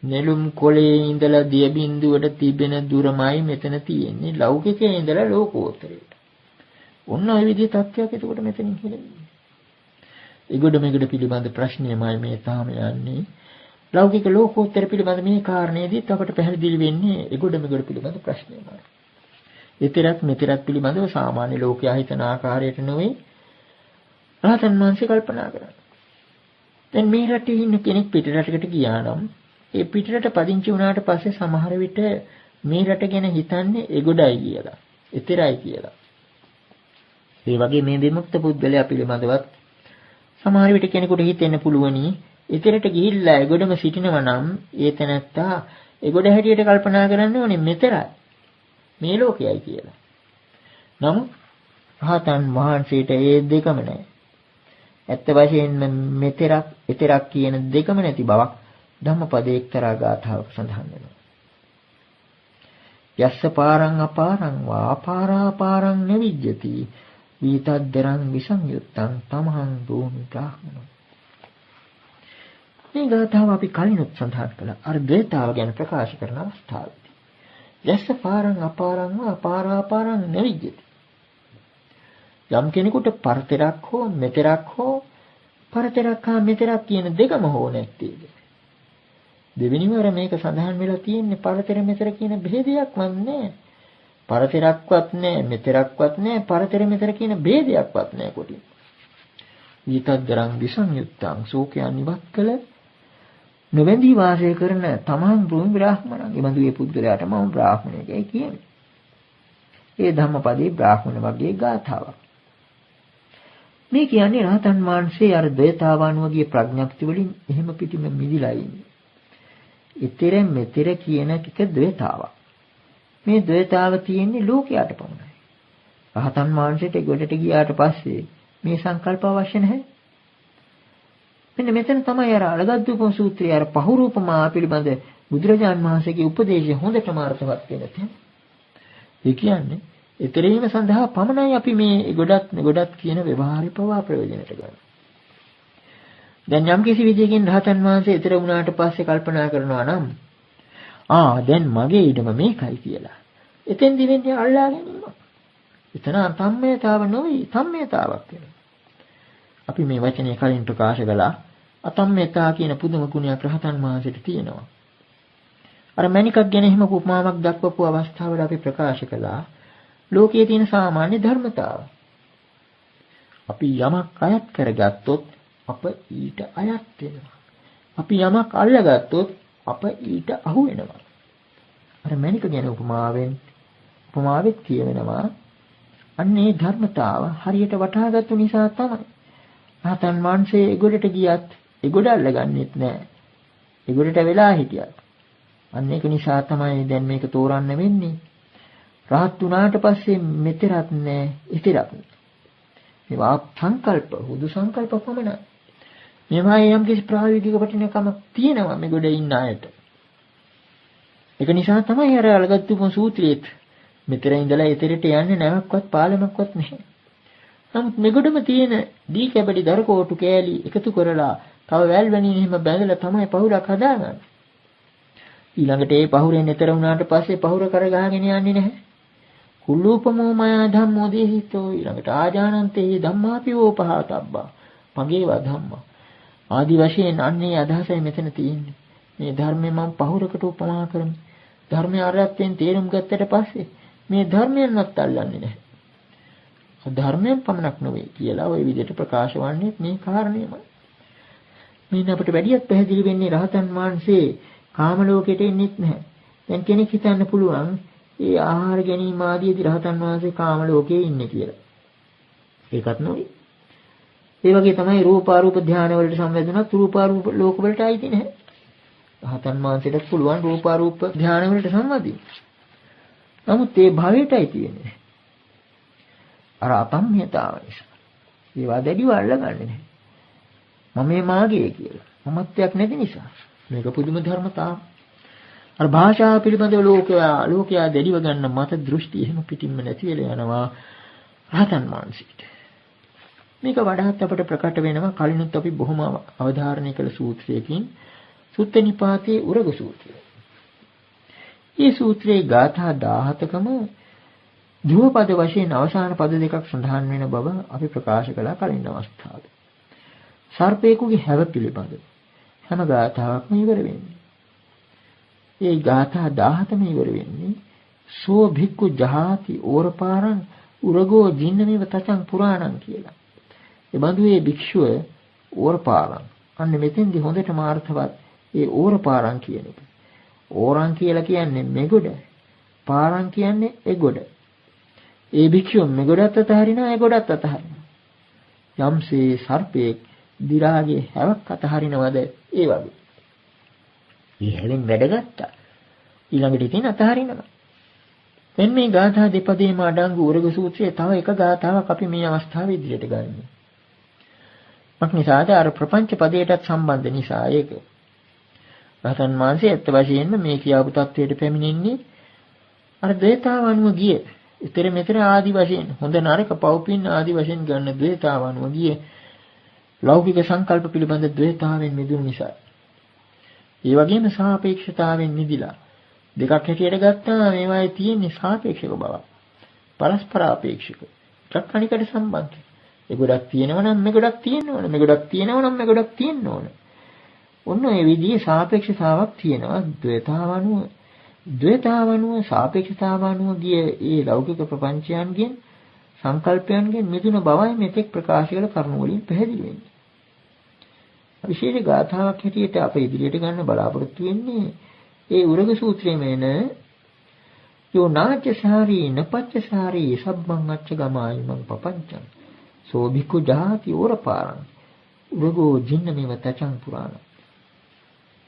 නෙළුම් කොළේ ඉඳලා දිය බිඳුවට තිබෙන දුරමයි මෙතන තියෙන්නේ ලෞකිකයේ ඉඳලා ලෝකෝත්තරයට. ඔන්න ඔය විදිහේ තත්ත්වයක් එතකොට මෙතනින් හිතෙන්නේ. ඒගොඩ මේගොඩ පිළිබඳ ප්‍රශ්නයමයි මේ තාම යන්නේ. ලෞකික ලෝකෝත්තර පිළිබඳ මේ කාරණේදීත් අපට පැහැදිලි වෙන්නේ ඒගොඩ මේගොඩ පිළිබඳ ප්‍රශ්නයමයි. ඊතරක් මෙතරක් පිළිබඳව සාමාන්‍ය ලෝකයා හිතන ආකාරයට නෙවෙයි රහතන් වහන්සේ කල්පනා කරන්නේ. දැන් මේ රටේ ඉන්න කෙනෙක් පිට රටකට ගියා නම් ඒ පිට රට පදිංචි වුණාට පස්සේ සමහර විට මේ රට ගැන හිතන්නේ ඒගොඩයි කියලා, ඊතරයි කියලා. ඒ වගේ මේ විමුක්ත පුද්ගලයා පිළිබඳවත් සමහර විට කෙනෙකුට හිතෙන්න පුළුවනි ඊතරට ගිහිල්ලා ඒගොඩම සිටිනවා නම් ඒ තැනත්තා ඒගොඩ හැටියට කල්පනා කරන්න ඕනේ මෙතරයි. මේ ලෝකයයි කියලා. නමුත් රහතන් වහන්සේට ඒ දෙකම නැහැ. ඇත්ත වශයෙන්ම මෙතරක් ඊතරක් කියන දෙකම නැති බවක් ධම්මපදයේ එක්තරා ගාථාවක සඳහන් වෙනවා. යස්ස පාරං අපාරං වා පාරාපාරං නවිජ්ජති ඊතද්දරං විසංයුත්තං තමහං භූමි බ්‍රාහ්මනෝ. මේ ගාථාව අපි කලිනුත් සඳහන් කළා. අර ද්වේතාව ගැන ප්‍රකාශ කරන අවස්ථාවේ යස්ස පාරං අපාරං වා පාරාපාරං නවිජ්ජති. යම් කෙනෙකුට පරතරක් හෝ මෙතරක් හෝ පරතරක් හා මෙතරක් කියන දෙකම හෝ නැත්තේද? දෙවෙනිවර මේක සඳහන් වෙලා තියෙන්නේ පරතර මෙතර කියන ભેදයක්වත් නැහැ. පරතරක්වත් නැහැ, මෙතරක්වත් නැහැ, පරතර මෙතර කියන ભેදයක්වත් නැහැ කොටින්. ඊතද්දරං විසංයුත්තං සෝකයන් ඉවත් කළ නොවැඳී වාසය කරන තමන් භූමි බ්‍රාහ්මණන්. එබඳු මේ පුද්ගලයාට මම බ්‍රාහ්මණයෙක්යි කියන්නේ. ඒ ධම්මපදයේ බ්‍රාහ්මණ වගේ ගාථාවක්. මේ කියන්නේ රහතන් වහන්සේ අර ද්වේතාවානුවගේ ප්‍රඥප්ති වලින් එහෙම පිටිම මිදිලා ඉන්නේ. ඊතර මෙතර කියන එක ද්වේතාවක්. මේ ද්වේතාව තියෙන්නේ ලෝකයට පමණයි. රහතන් වහන්සේට ගොඩට ගියාට පස්සේ මේ සංකල්ප අවශ්‍ය නැහැ. මෙන්න මෙතන තමයි අර අලගද්දුපම සූත්‍රයේ අර පහුරූපමා පිළිබඳ බුදුරජාන් වහන්සේගේ උපදේශය හොඳටම අර්ථවත් වෙනවා. ඒ කියන්නේ ඊතරීම සඳහා පමණයි අපි මේ ගොඩක් කියන ව්‍යවහාරය පවා ප්‍රයෝජනට ගන්න. දැන් යම් කිසි විදියකින් රහතන් වහන්සේ ඊතර වුණාට පස්සේ කල්පනා කරනවා නම් දැන් මගේ ඊටම මේකයි කියලා. එතෙන්දි වෙන්නේ අල්ලා ගැනීම. එතන අතම්මයතාව නොවේ සම්මයතාවක් වෙනවා. අපි මේ වචනේ කලින් ප්‍රකාශ කළා. අතම්මයතා කියන පුදුම ගුණයක් රහතන් වහන්සේට තියෙනවා. අර මණිකක් ගැන එහෙම උපමාවක් දක්වපු අවස්ථාවල අපි ප්‍රකාශ කළා ලෝකයේ තියෙන සාමාන්‍ය ධර්මතාව. අපි යමක් අයත් කරගත්තොත් අප ඊට අයත් වෙනවා. අපි යමක් අල්ලගත්තොත් අප ඊට අහු වෙනවා. අර මණික ගැන උපමාවෙත් කියවෙනවා අන්නේ ධර්මතාව හරියට වටහාගත්තු නිසා තමයි රහතන් වහන්සේ ඒගොඩට ගියත් ඒගොඩ අල්ලගන්නෙත් නැහැ. ඒගොඩට වෙලා හිටියත් අන්න ඒක නිසා තමයි දැන් මේක තෝරන්න වෙන්නේ. රහත් වුණාට පස්සේ මෙතරක් නෑ, ඉතරක් නෑ. මේවා සංකල්ප, හුදු සංකල්ප පමණයි. මේවා යම් කිසි ප්‍රායෝගික වටිනාකමක් තියෙනවා මේ ගොඩ ඉන්න අයට. ඒක නිසා තමයි අර අලගත්තුම සූත්‍රයේත් මෙතර ඉඳලා එතරට යන්නේ නැවක්වත් පාලමක්වත් නැහැ. නමුත් මෙගොඩම තියෙන දී කැබඩි දර කෝටු කෑලි එකතු කරලා තව වැල් වැනින් එහෙම බැඳලා තමයි පහුරක් හදාගන්නේ. ඊළඟට ඒ පහුරෙන් එතර වුණාට පස්සේ පහුර කරගහගෙන යන්නේ නැහැ. කුල්ලූපමෝ මයා ධම්මෝ දේහිතෝ ඊළඟට ආජානන්තේ ධම්මාපිවෝ පහතබ්බා මගේවා ධම්මා ආදි වශයෙන් අන්නේ අදහසයි මෙතන තියෙන්නේ. මේ ධර්මය මම පහුරකට උපමා කරමි. ධර්මය අරහත්යෙන් තේරුම් ගත්තට පස්සේ මේ ධර්මයන්වත් අල්ලන්නේ නැහැ. ධර්මයෙන් පමණක් නෙවෙයි කියලා ওই විදිහට ප්‍රකාශ වන්නේ මේ කාරණේමයි. මේන අපිට වැඩියක් පැහැදිලි වෙන්නේ රහතන් වහන්සේ කාම ලෝකෙට එන්නේත් නැහැ. දැන් කෙනෙක් හිතන්න පුළුවන් ඒ ආහාර ගැනීම ආදීදී රහතන් වහන්සේ කාම ලෝකයේ ඉන්නේ කියලා. ඒකත් නෙවෙයි. ඒ වගේ තමයි රූපාරූප ධානය වලට සම්බන්ධුනත් රූපාරූප ලෝක වලට ආйти නැහැ. රහතන් වහන්සේට පුළුවන් රූපාරූප ධානය වලට සම්බන්ධයි. නමුත් ඒ භවයටයි තියෙන්නේ. අර අපම්මියතාව නිසා. ඒවා දැඩිව අල්ලගන්නේ නැහැ. මම මේ මාගේ කියලා. මමත්වයක් නැති නිසා. මේක පුදුම ධර්මතාව. අර භාෂාව පිළිබඳව ලෝකයා දැඩිව ගන්න මත දෘෂ්ටි එහෙම පිටින්ම නැති වෙලා යනවා රහතන් වහන්සේට. මේක වඩාත් අපට ප්‍රකට වෙනවා කලිනුත් අපි බොහොම අවධාරණය කළ සූත්‍රයකින් සුත්ත නිපාතයේ උරග සූත්‍රය. මේ සූත්‍රයේ ගාථා 17කම ධ්‍රුවපද වශයෙන් අවසාන පද දෙකක් සඳහන් වෙන බව අපි ප්‍රකාශ කළා කලින් අවස්ථාවේ. සර්පේකුගේ හැව පිළිබඳ හැම ගාථාවක්ම ඉවර වෙන්නේ. ඒ ගාථා 17ම ඉවර වෙන්නේ සෝ භික්ඛු ජහාති ඕරපාරං උරගෝ ජින්නමෙව තචං පුරාණං කියලා. ඒ බඳු ඒ භික්ෂුව ඕරපාරං අන්න මෙතෙන්දි හොඳටම අර්ථවත් ඒ ඕරපාරං කියන එක. ඕරං කියලා කියන්නේ මෙගොඩ, පාරං කියන්නේ එගොඩ. ඒ භික්ෂුව මෙගොඩත් අතහරිනවා එගොඩත් අතහරිනවා. යම්සේ සර්පෙක් දි รา ගේ හැවක් අතහරිනවද ඒ වගේ. මේ හැවෙන් වැඩගත්තා. ඊළඟට ඉතින් අතහරිනවා. දැන් මේ ගාථා දෙපදේම අඩංගු උරග සූත්‍රයේ තව එක ගාථාවක් අපි මේ අවස්ථාවේ ඉදිරියට ගන්නවා. මක්නිසාද අර ප්‍රපංච පදයටත් සම්බන්ධ නිසා ඒක. රහතන් වහන්සේ ඇත්ත වශයෙන්ම මේ කියාපු தത്വයට පැමිණෙන්නේ අර ද්වේතාව අනුව ගිය. ඊතර මෙතර ආදි වශයෙන් හොඳ නරක පව්පින් ආදි වශයෙන් ගන්න ද්වේතාව අනුව ගිය ලෞකික සංකල්ප පිළිබඳ ද්වේතාවෙන් මිදුණු නිසා. ඒ වගේම සාපේක්ෂතාවෙන් මිදිලා දෙකක් හැටියට ගත්තා මේවායේ තියෙන සාපේක්ෂක බව. පරස්පරාපේක්ෂක. එකක් අනිකට සම්බන්ධයි. ඒ ගොඩක් තියෙනවා නම් මේ ගොඩක් තියෙන්න ඕන. මේ ගොඩක් තියෙනවා නම් මේ ගොඩක් තියෙන්න ඕන. ඔන්න ඒ විදිහේ සාපේක්ෂතාවක් තියෙනවා ද්වේතාව අනුව සාපේක්ෂතාව අනුව ගිය ඒ ලෞකික ප්‍රපංචයන්ගෙන් සංකල්පයන්ගෙන් මිදුණ බවයි මෙතෙක් ප්‍රකාශ කළ කරුණු වලින් පැහැදිලි වෙන්නේ. විශේෂ ගාථාවක් හැටියට අප ඉදිරියට ගන්න බලාපොරොත්තු වෙන්නේ ඒ උරග සූත්‍රයේ මෙන යෝ නාචසාරී නපච්චසාරී සබ්බං අච්ච ගමායි මං පපංචං සෝ භික්ඛු ජාති ඕරපාරං උරගෝ ජින්නමෙව තචං පුරාණ.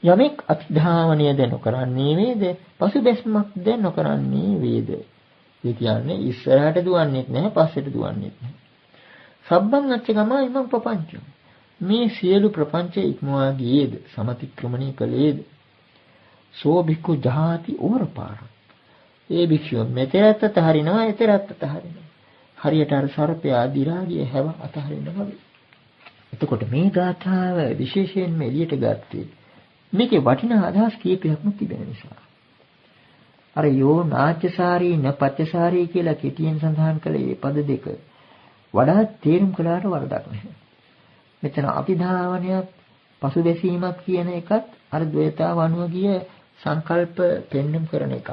යමෙක් අතිධාවනය ද නොකරන්නේ වේද පසුබැස්මක් ද නොකරන්නේ වේද. ඒ කියන්නේ ඉස්සරහට දුවන්නේත් නැහැ පස්සට දුවන්නේත් නැහැ. සබ්බං අච්ච ගමායි මං පපංචං මේ සියලු ප්‍රපංච ඉක්මවා ගියේද සමතික්‍රමණය කළේද සෝ භික්ඛු ජාති ඕරපාරං. ඒ භික්ෂුව මෙතෙරත් අතහරිනවා එතරත් අතහරිනවා. හරියට අර සර්පයා දි รา ගේ හැව අතහරිනවා වගේ. එතකොට මේ ගාථාව විශේෂයෙන්ම එළියට ගත්තේ මේකේ වටිනා අදහස් කීපයක්ම තිබෙන නිසා. අර යෝ නාච්චසාරී නපච්චසාරී කියලා කෙටියෙන් සඳහන් කළ මේ පද දෙක වඩා තේරුම් කළාට වරදක් නැහැ. මෙතන අතිධාවනයක් පසුබැසීමක් කියන එකත් අර ද්වේතාව අනුව ගිය සංකල්ප පෙන්눔 කරන එකක්.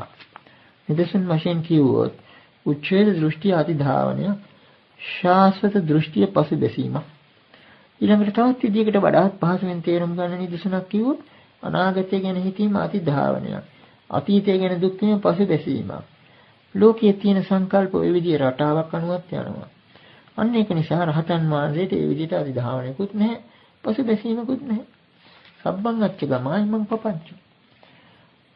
නිදර්ශන වශයෙන් කිව්වොත් උච්ඡේද දෘෂ්ටි අතිධාවනය ශාස්ත්‍ර දෘෂ්ටිය පසුබැසීම. ඊළඟට තවත් විදිහකට වඩාත් පහසුවෙන් තේරුම් ගන්න නිදර්ශනක් කිව්වොත් අනාගතය ගැන හිතීම අතිධාවනය. අතීතය ගැන දුක් වීම පසුබැසීම. ලෝකයේ තියෙන සංකල්ප ওই විදිහේ රටාවක් අනුවත් යනවා. අන්න ඒක නිසා රහතන් වහන්සේට ඒ විදිහට අතිධාවනයකුත් නැහැ, පසුබැසීමකුත් නැහැ. සබ්බං අච්ච ගමායි මං පපංච.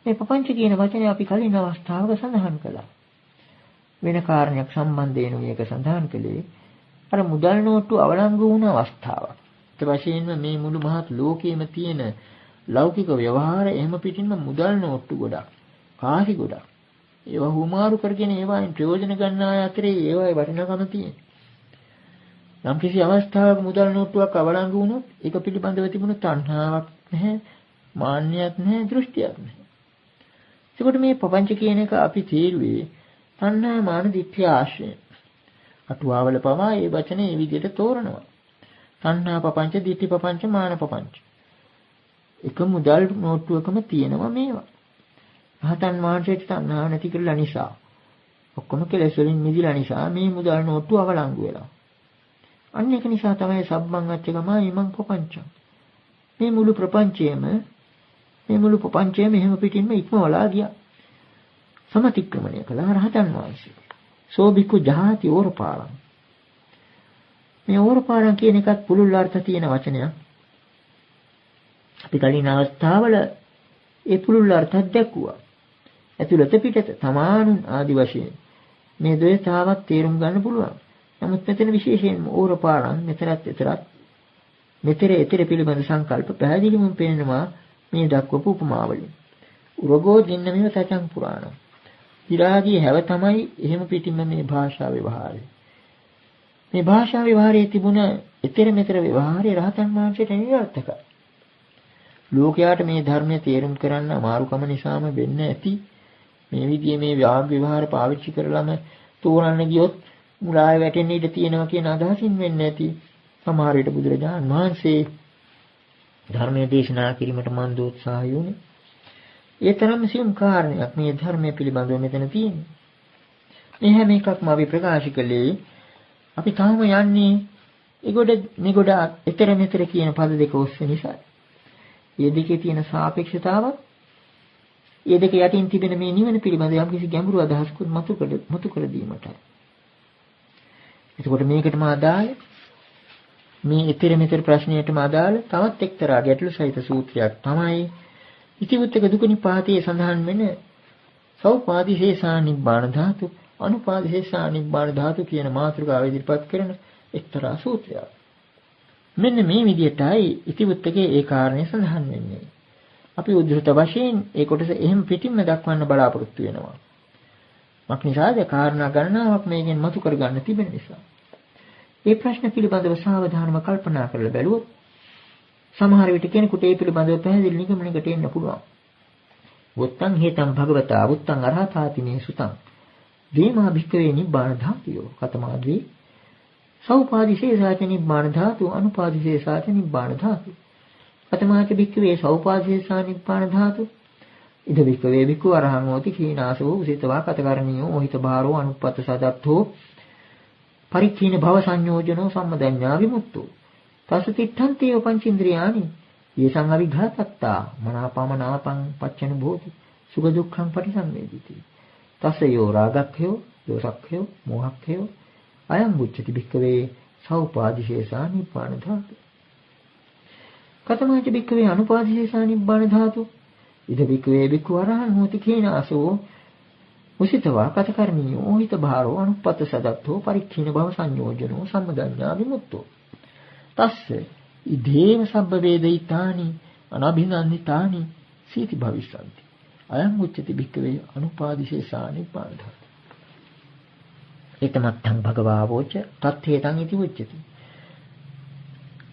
මේ පపංච කියන වචනේ අපි කලින් අවස්ථාවක සඳහන් කළා. වෙන කාරණයක් සම්බන්ධයෙන් මේක සඳහන් කළේ අර මුදල් නෝට්ටු අවලංගු වුණ අවස්ථාවක්. ඒ වශයෙන්ම මේ මුළු මහත් ලෝකයේම තියෙන ලෞකික ව්‍යවහාර එහෙම පිටින්ම මුදල් නෝට්ටු ගොඩක්, කාසි ගොඩක්. ඒවා හුමාරු කරගෙන ඒවායින් ප්‍රයෝජන ගන්න අය අතරේ ඒවායේ වටිනාකම තියෙනවා. යම් කිසි අවස්ථාවක මුදල් නෝට්ටුවක් අවලංගු වුණොත් ඒක පිළිබඳව තිබුණු තණ්හාවක් නැහැ, මාන්නයක් නැහැ, දෘෂ්ටියක් නැහැ. ඒකට මේ පపంచ කියන එක අපි තීරුවේ තණ්හා මාන දිට්ඨිය ආශ්‍රයෙන්. අටුවාවල පවා මේ වචනේ මේ විදිහට තෝරනවා. තණ්හා පపంచ, දිට්ඨි පపంచ, මාන පపంచ. එක මුදල් නෝට්ටුවකම තියෙනවා මේවා. රහතන් වහන්සේට තණ්හා නැති කරලා නිසා, ඔක්කොම කෙලෙස් වලින් මිදිලා නිසා මේ මුදල් නෝට්ටුව අවලංගු වෙලා. අන්න ඒක නිසා තමයි සබ්බං අච්චගමා ඊමං පపంచං. මේ මුළු ප්‍රපංචයම එහෙම පිටින්ම ඉක්මවලා ගියා. සමතික්‍රමණය කළා රහතන් වහන්සේ. සෝබිකු ජාති ඕරපාරං. මේ ඕරපාරං කියන එකත් පුළුල් අර්ථ තියෙන වචනයක්. අපි කලින් අවස්ථාවල ඒ පුළුල් අර්ථ දැක්ුවා. ඇතුළත පිටත තමානුන් ආදි වශයෙන් මේ දෙයතාවත් තේරුම් ගන්න පුළුවන්. නමුත් මෙතන විශේෂයෙන්ම ඕරපාරං මෙතර පිළිබඳ සංකල්ප පැහැදිලිවම පේනවා මේ දක්වපු උපමාවලින්. උරගෝ ජින්නමිව සත්‍යං පුරාණං. විරාගී හැව තමයි එහෙම පිටින්ම මේ භාෂා ව්‍යවහාරය. මේ භාෂා ව්‍යවහාරයේ තිබුණ ඊතර මෙතර ව්‍යවහාරය රහතන් වහන්සේට නිරර්ථකයි. ලෝකයාට මේ ධර්මය තේරුම් කරන්න අමාරුකම නිසාම වෙන්න ඇති. මේ විදිහේ මේ ව්‍යාග ව්‍යවහාර පාවිච්චි කරලම තෝරන්න ගියොත් මුලාවේ වැටෙන්න ඉඩ තියෙනවා කියන අදහසින් වෙන්න ඇති. සමහර විට බුදුරජාණන් වහන්සේ ධර්මයේ දේශනා කිරීමට මන් දෝත්සාහය වුණේ. ඒ තරම් සියුම් කාරණයක් මේ ධර්මයේ පිළිබඳව මෙතන තියෙනවා. මේ හැම එකක්ම අපි ප්‍රකාශ කළේ අපි තාම යන්නේ ඒගොඩ ඊතර මෙතර කියන පද දෙක ඔස්සේ නිසා. මේ දෙකේ තියෙන සාපේක්ෂතාවත්, මේ දෙක යටින් තිබෙන මේ නිවන පිළිබඳ යම්කිසි ගැඹුරු අදහසකුත් මතු කර දීමටයි. එතකොට මේකටම අදාළ මේ ඊතර මෙතර ප්‍රශ්නයටම අදාළ තවත් එක්තරා ගැටළු සහිත සූත්‍රයක් තමයි ඉතිවුත්තක දුක නිපාතයේ සඳහන් වෙන සෞපාදිශේෂා නිබ්බාන ධාතු, අනුපාදිශේෂා නිබ්බාන ධාතු කියන මාතෘකාව ඉදිරිපත් කරන එක්තරා සූත්‍රයක්. මෙන්න මේ විදිහටයි ඉතිවුත්තකේ ඒ කාරණේ සඳහන් වෙන්නේ. අපි උද්දෘත වශයෙන් ඒ කොටස එහෙම පිටින්ම දක්වන්න බලාපොරොත්තු වෙනවා. මක්නිසාද කාරණා ගණනාවක් මේකෙන් මතු කරගන්න තිබෙන නිසා. මේ ප්‍රශ්න පිළිබඳව සාවධානව කල්පනා කරලා බැලුවොත් සමහර විට කෙනෙකුට ඒ පිළිබඳව පැහැදිලි නිගමනයකට එන්න පුළුවන්. වුත්තං හේතං භගවතා වුත්තං අරහතාති මේ සුතං දීමා භික්ඛවේ නිබ්බාන ධාතුයෝ කතමාද්වේ සෞපාදිශේෂාච නිබ්බාන ධාතු අනුපාදිශේෂාච නිබ්බාන ධාතු කතමාච භික්ඛවේ සෞපාදිශේෂා නිබ්බාන ධාතු ඉද භික්ඛවේ භික්ඛු අරහං හෝති කීනාසෝ උසිතවා කතකරණියෝ මොහිත භාරෝ අනුප්පත්ත සදත්තෝ පරික්ඛීන භව සංයෝජනෝ සම්මදඤ්ඤා විමුක්තෝ තසතිත්තන්තේ පංචේන්ද්‍රයානි යේසං අවිඝාතත්තා මනාපමනාපං පච්චන භෝති සුඛ දුක්ඛං පටිසංවේදිති තසයෝ රාගක්ඛයෝ දෝසක්ඛයෝ මෝහක්ඛයෝ අයං උච්චති භික්ඛවේ සෞපාදිශේෂා නිබ්බාන ධාතු කතමාච භික්ඛවේ අනුපාදිශේෂා නිබ්බාන ධාතු ඉද භික්ඛවේ භික්ඛු අරහං හෝති කේනාසෝ උසිතවා කතකර්ණියෝ හිත භාරෝ අනුප්පත්ත සදත්තෝ පරික්ඛීන භව සංයෝජනෝ සම්මදඤ්ඤා විමුක්තෝ තස්ස ඉදේව සබ්බ වේදිතානි අනබිනන්දිතානි සීති භවිස්සanti අයං උච්චති භික්ඛවේ අනුපාදිශේෂා නිබ්බාන ධාතු ඒතමත්තං භගවාවෝච තත්තේතං ඉති උච්චති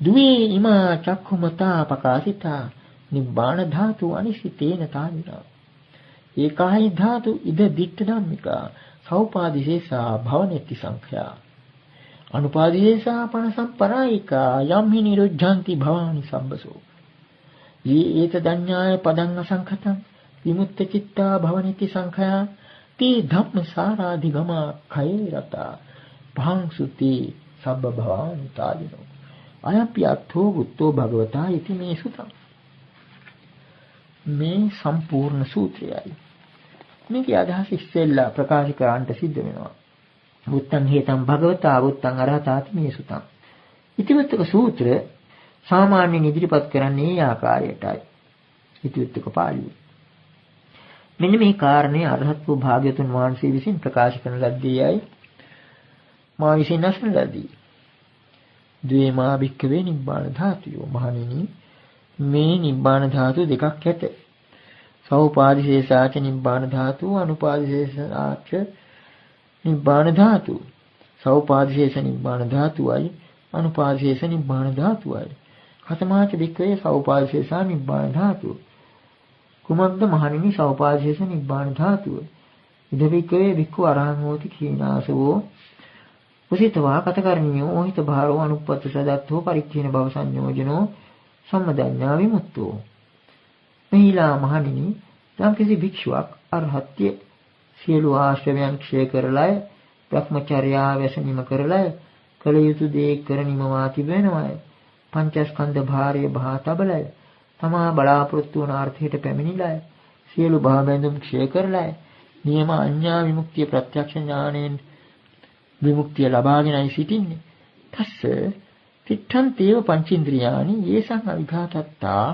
දුවේ ඉමා චක්ඛුමතා පකාසිතා නිබ්බාන ධාතු අනිසිතේන තානිනා ඒකාහි ධාතු ඉද දිට්ඨ ධම්මිකා සෞපාදිශේෂා භවනෙති සංඛයා අනුපාදිශේෂා පන සම්පරායිකා යම්හි නිරුද්ධಂತಿ භවානි සම්බසෝ යේ ඒත දඤ්ඤාය පදං අසංඛතං විමුක්ත චිත්තා භවනෙති සංඛයා තී ධම්මසාරාධිගමා khයේ රතා භාංසුති සබ්බ භවානි තාදිනෝ අයප්පි අත්ථෝ බුද්ධෝ භගවතා ඉති මේ සුතං මේ සම්පූර්ණ සූත්‍රයයි මේකේ අදහස ඉස්සෙල්ලා ප්‍රකාශ කරන්නට සිද්ධ වෙනවා බුත්තං හේතං භගවතා බුත්තං අරහතාති මේ සුතං ඉතිවත්තක සූත්‍ර සාමාන්‍යයෙන් ඉදිරිපත් කරන්නේ මේ ආකාරයටයි ඉතිවත්තක පාළිය මෙන්න මේ කාරණේ අරහත් වූ භාග්‍යතුන් වහන්සේ විසින් ප්‍රකාශ කරන ලද්දේයයි මා විසින් අසන ලදී. ද්වේමා භික්ඛවේ නිබ්බාන ධාතුයෝ. මහණෙනි, මේ නිබ්බාන ධාතු දෙකක් ඇත. සෞපාදිශේෂාච නිබ්බාන ධාතු, අනුපාදිශේෂාච නිබ්බාන ධාතු. සෞපාදිශේෂ නිබ්බාන ධාතුවයි අනුපාදිශේෂ නිබ්බාන ධාතුවයි. කතමාච භික්ඛවේ සෞපාදිශේෂා නිබ්බාන ධාතුව. කුමක්ද මහණෙනි සෞපාදිශේෂ නිබ්බාන ධාතුව? ඉද භික්ඛවේ භික්ඛු අරහං හෝති කීනාසවෝ උසිතවා කතකරණියෝ ඕහිත භාරෝ අනුප්පත්ත සදත්තෝ පරික්ඛේන භව සංයෝජනෝ සම්මදඤ්ඤා විමුක්තෝ. මෙහිලා මහණෙනි, යම් කිසි භික්ෂුවක් අරහත්ය සියලු ආශ්‍රවයන් ක්ෂය කරලයි භ්‍රමචර්යාව වැසීම කරලයි කල යුතු දේ කරනිමවා තිබෙනවායි පංචස්කන්ධ භාරය බහා තබලයි තමා බලාපොරොත්තු වන අර්ථයට පැමිණිලායි සියලු භව බැඳුම් ක්ෂය කරලයි නියම අඤ්ඤා විමුක්තිය ප්‍රත්‍යක්ෂ ඥාණයෙන් විමුක්තිය ලබාගෙනයි සිටින්නේ. තස්ස තිත්තං තේව පංචේන්ද්‍රියානි යේසං අවිඝාතත්තා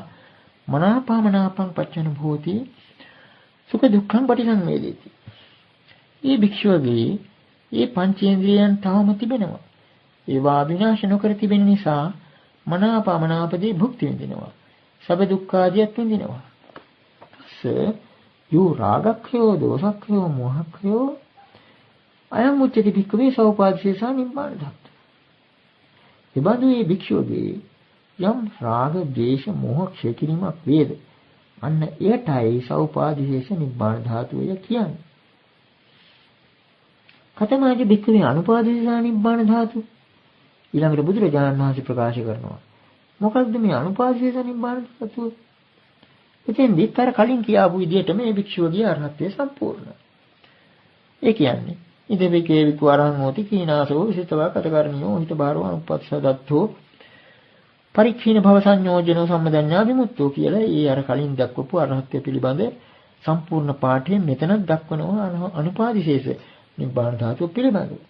මනාපමනාපං පච්චන භෝති සුඛ දුක්ඛං පටිසංවේදේති. මේ භික්ෂුවගේ මේ පංචේන්ද්‍රියයන් තවම තිබෙනවා. ඒවා විනාශ නොකර තිබෙන නිසා මනාපමනාපදී භුක්ති විඳිනවා. සබ දුක්ඛාදියත් විඳිනවා. තස්ස යෝ රාගක්ඛයෝ දෝසක්ඛයෝ මෝහක්ඛයෝ අයං උච්චති භික්ඛවේ සෞපාදිශේෂා නිබ්බාන ධාතු. එබඳු මේ භික්ෂුවගේ යම් රාග, ද්වේෂ, මෝහ ක්ෂය කිරීමක් වේද, අන්න එයටයි සෞපාදිශේෂ නිබ්බාන ධාතුවය කියන්නේ. කතමාජ භික්ඛවේ අනුපාදිශේෂා නිබ්බාන ධාතු. ඊළඟට බුදුරජාණන් වහන්සේ ප්‍රකාශ කරනවා. මොකක්ද මේ අනුපාදිශේෂ නිබ්බාන ධාතුව? එතෙන්දිත් අර කලින් කියාපු විදිහට මේ භික්ෂුවගේ අරහත්ත්වය සම්පූර්ණයි. ඒ කියන්නේ ඉදෙවිකේ වික්වරං හෝති කීනාසෝ විසිතවා කතකරණියෝ හිත බාරෝ අනුපස්සදත්තෝ පරික්ඛීන භව සංයෝජනෝ සම්මදඤ්ඤා විමුක්තෝ කියලා ඒ අර කලින් දක්වපු අරහත්ත්වය පිළිබඳ සම්පූර්ණ පාඨයෙන් මෙතනක් දක්වනවා අනුපාදිශේෂ නිබ්බාන ධාතුව පිළිබඳව.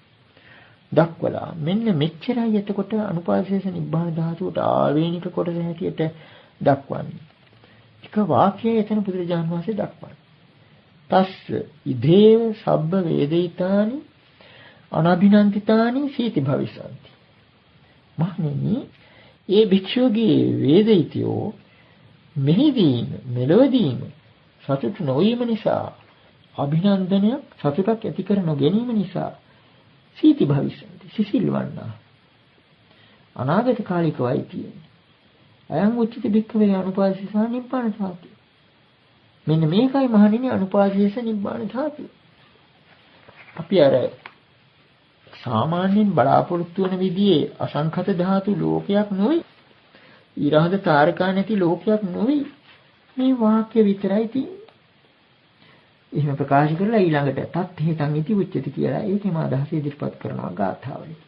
දක්වලා මෙන්න මෙච්චරයි එතකොට අනුපාදිශේෂ නිබ්බාන ධාතුවට ආවේනික කොටස හැටියට දක්වන්නේ. එක වාක්‍යය එතන බුදුරජාණන් වහන්සේ දක්වන්නේ. තස්ස ඉදේව සබ්බ වේදිතානි අනබිනන්දිතානි සීති භවිසanti. මහණෙනි, ඒ භික්ෂුවගේ වේදිතයෝ මෙහිදීම මෙලොවදීම සතුට නොවීම නිසා අභිනන්දනයක් සතුටක් ඇති කර නොගැනීම නිසා සීති භවිසanti සිසිල්වන්නා අනාගත කාලිකවයි තියෙන්නේ. අයං උච්චති භික්ඛවේ අනුපාදිශේෂා නිබ්බාන ධාතු. මෙන්න මේකයි මහණෙනි අනුපාදිශේෂ නිබ්බාන ධාතුව. අපි අර සාමාන්‍යයෙන් බලාපොරොත්තු වන විදිහේ අසංඛත ධාතු ලෝකයක් නොවේ. ඊරහද තාරකා නැති ලෝකයක් නොවේ. මේ වාක්‍ය විතරයි තියෙන්නේ. එහෙම ප්‍රකාශ කරලා ඊළඟට තත් හේතං ඉති උච්චති කියලා ඒකේම අදහස ඉදිරිපත් කරනවා ගාථාවලින්.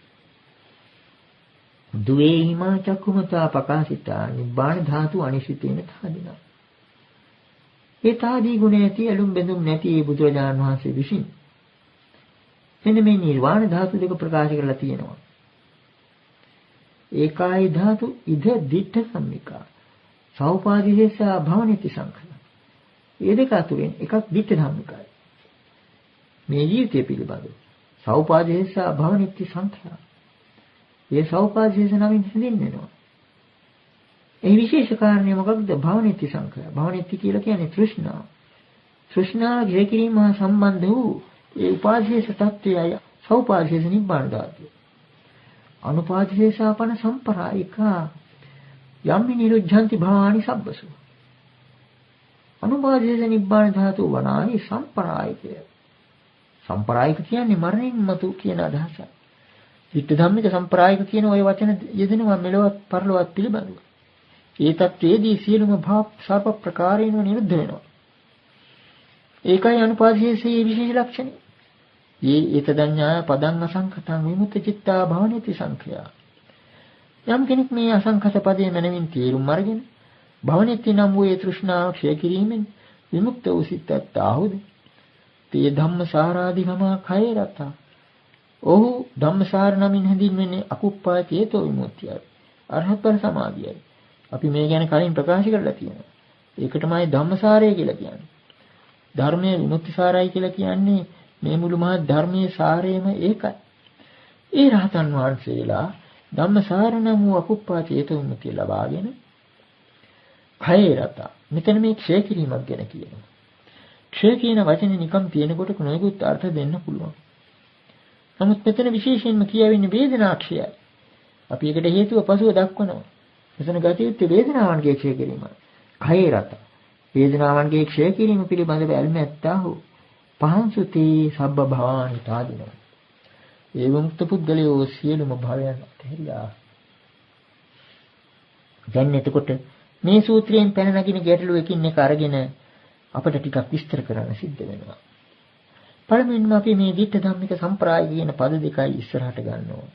දුවේහිමා චක්කුමතා පකාශිතා නිබ්බාන ධාතු අනිශ්චිතේන තාදිනා. ඒ තාදී ගුණ ඇති ඇලුම් බැඳුම් නැති ඒ බුදුරජාණන් වහන්සේ විසින් මෙන්න මේ නිර්වාණ ධාතු දෙක ප්‍රකාශ කරලා තියෙනවා. ඒකායි ධාතු ඉද දිට්ඨ සම්මිකා සෞපාදිශේෂා භවනිති සංඛය. මේ දෙක අතුරෙන් එකක් දිට්ඨ ධම්මිකයි. මේ ජීවිතය පිළිබඳව සෞපාදිශේෂා භවනිති සංඛය. ඒ සෞපාදිශේෂ නමින් හැඳින්වෙනවා. ඒ විශේෂ කාරණේ මොකක්ද? භවනිති සංඛය. භවනිති කියලා කියන්නේ තෘෂ්ණාව. තෘෂ්ණාව ගෙය කිරීම හා සම්බන්ධ වූ ඒ උපාදිශේෂ තත්වයයි සෞපාදිශේෂ නිබ්බාන ධාතුව. අනුපාදිශේෂාපන සම්පරායිකා යම්මි නිරුද්ධಂತಿ භවානි සබ්බසු. අනුපාදිශේෂ නිබ්බාන ධාතුව වනාහි සම්පරායිකය. සම්පරායික කියන්නේ මරණින් මතු කියන අදහසයි. විත්ත ධම්මික සම්පරායික කියන ওই වචන යෙදෙනවා මෙලොවත් පරලොවත් පිළිබඳව. ඒ තත්ත්වයේදී සියලුම භාව සර්ප ප්‍රකාරයෙන්ම නිරුද්ධ වෙනවා. ඒකයි අනුපාදිශේෂයේ විශේෂ ලක්ෂණය. යේ ඒතදඤ්ඤාය පදං අසංඛතං විමුක්ත චිත්තා භවනිති සංඛයා. යම් කෙනෙක් මේ අසංඛත පදයේ මනමින් තේරුම් අරගෙන භවනිති නම් වූ ඒ තෘෂ්ණාව ක්ෂය කිරීමෙන් විමුක්ත වූ සිතත් ආහුද. තේ ධම්මසාරාදිගම කය රතා. ඔහු ධම්මසාර නමින් හැඳින්වෙන්නේ අකුප්පා චේතෝ විමුක්තියයි. අරහත් සමාධියයි. අපි මේ ගැන කලින් ප්‍රකාශ කරලා තියෙනවා. ඒකටමයි ධම්මසාරය කියලා කියන්නේ. ධර්මයේ විමුක්තිසාරයි කියලා කියන්නේ මේ මුළු මහත් ධර්මයේ සාරයම ඒකයි. ඒ රහතන් වහන්සේලා ධම්මසාර නම් වූ අකුප්පා චේතෝමුක්තිය ලබාගෙන කයේ රත. මෙතන මේ ක්ෂය කිරීමක් ගැන කියනවා. ක්ෂය කියන වචනේ නිකම් තියෙනකොට කොනෙකුත් අර්ථ දෙන්න පුළුවන්. නමුත් මෙතන විශේෂයෙන්ම කියවෙන්නේ වේදනාක්ෂයයි. අපි ඒකට හේතුව පසුව දක්වනවා. මෙතන ගතියුත්තේ වේදනාවන්ගේ ක්ෂය කිරීම. කයේ රත. වේදනාවන්ගේ ක්ෂය කිරීම පිළිබඳව ඇල්ම ඇත්තාහු පහන්සුතේ සබ්බ භවානි තාදිනවා. ඒ විමුක්ත පුද්ගලයෝ සියලුම භවයන් අතහැරියා. දැන් එතකොට මේ සූත්‍රයෙන් පැන නගින ගැටලු එකින් එක අරගෙන අපිට ටිකක් විස්තර කරන්න සිද්ධ වෙනවා. පළමුවෙන්ම අපි මේ ditta ධම්මික සම්ප්‍රාය කියන පද දෙකයි ඉස්සරහට ගන්නවා.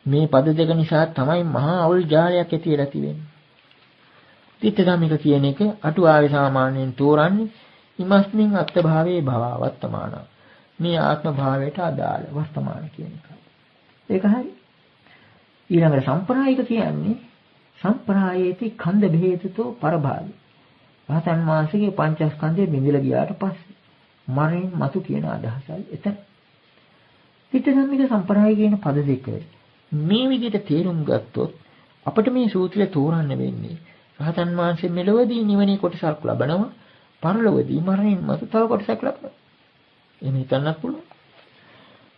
මේ පද දෙක නිසා තමයි මහා අවුල් ජාලයක් ඇති වෙලා තියෙන්නේ. ditta ධම්මික කියන එක අටුවාවේ සාමාන්‍යයෙන් තෝරන්නේ ඉමස්මින් අත්භාවයේ භව වර්තමාන. මේ ආත්ම භාවයට අදාළ වර්තමාන කියන එක. ඒක හරි. ඊළඟට සම්ප්‍රායික කියන්නේ සම්ප්‍රායේති ඛණ්ඩ බෙහෙතතෝ පරභාවි. රහතන් වහන්සේගේ පංචස්කන්ධය බිඳිලා ගියාට පස්සේ මරණින් මතු කියන අදහසයි එතන. ditta ධම්මික සම්ප්‍රාය කියන පද දෙක මේ විදිහට තේරුම් ගත්තොත් අපිට මේ සූත්‍රය තෝරන්න වෙන්නේ රහතන් වහන්සේ මෙලොවදී නිවනේ කොටසක් ලබනවා, පරලොවදී මරණින් මතු තව කොටසක් ලබනවා. එහෙම හිතන්නත් පුළුවන්.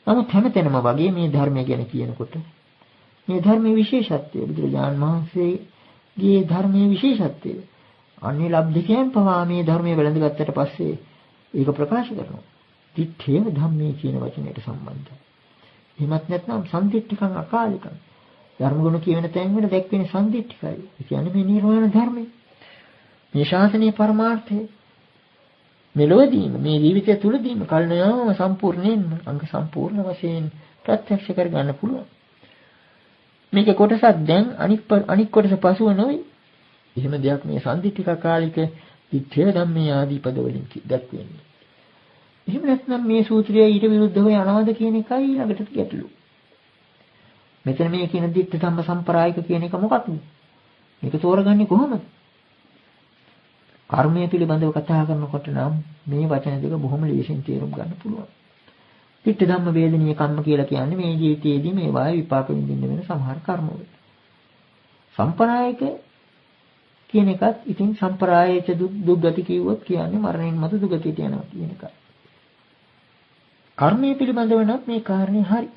නමුත් හැමතැනම වගේ මේ ධර්මය ගැන කියනකොට මේ ධර්මයේ විශේෂත්වය බුදුරජාණන් වහන්සේගේ ධර්මයේ විශේෂත්වය අන්නේ ලබ්ධිකයන් පවා මේ ධර්මයේ වැළඳගත්තට පස්සේ ඒක ප්‍රකාශ කරනවා. දිත්තේ ධම්මේ කියන වචනයට සම්බන්ධයි. එහෙමත් නැත්නම් සම්දිට්ඨිකං අකාලිකං ධර්ම ගුණ කියන තැන් වල දැක්වෙන සම්දිට්ඨිකයි. ඒ කියන්නේ මේ නිර්වාණ ධර්මය. මේ ශාසනීය පරමාර්ථය මෙලොවදීම මේ ජීවිතය තුළදීම කල්නයාම සම්පූර්ණයෙන්ම අංග සම්පූර්ණ වශයෙන් ප්‍රත්‍යක්ෂ කර ගන්න පුළුවන්. මේක කොටසක් දැන් අනික් කොටස පසුව නොවේ. එහෙම දෙයක් මේ සම්දිට්ඨික කාලික දිත්තේ ධම්මේ ආදී පදවලින් දැක්වෙන්නේ. එහෙම නැත්නම් මේ සූත්‍රය ඊට විරුද්ධව යනවාද කියන එකයි ඊළඟට ගැටලුව. මෙතන මේ කියන දිත්ත ධම්ම සම්ප්‍රායික කියන එක මොකක්ද? මේක තෝරගන්නේ කොහොමද? කර්මය පිළිබඳව කතා කරනකොට නම් මේ වචන දෙක බොහොම ලේසියෙන් තේරුම් ගන්න පුළුවන්. දිත්ත ධම්ම වේදනීය කම්ම කියලා කියන්නේ මේ ජීවිතයේදී මේ වාය විපාක විඳින්න වෙන සමහර කර්මවල. සම්ප්‍රායික කියන එකත් ඉතින් සම්ප්‍රායේච දුක්ගති කිව්වොත් කියන්නේ මරණයෙන් මතු දුගතියට යනවා කියන එකයි. කර්මයේ පිළිබඳව නම් මේ කාරණේ හරි.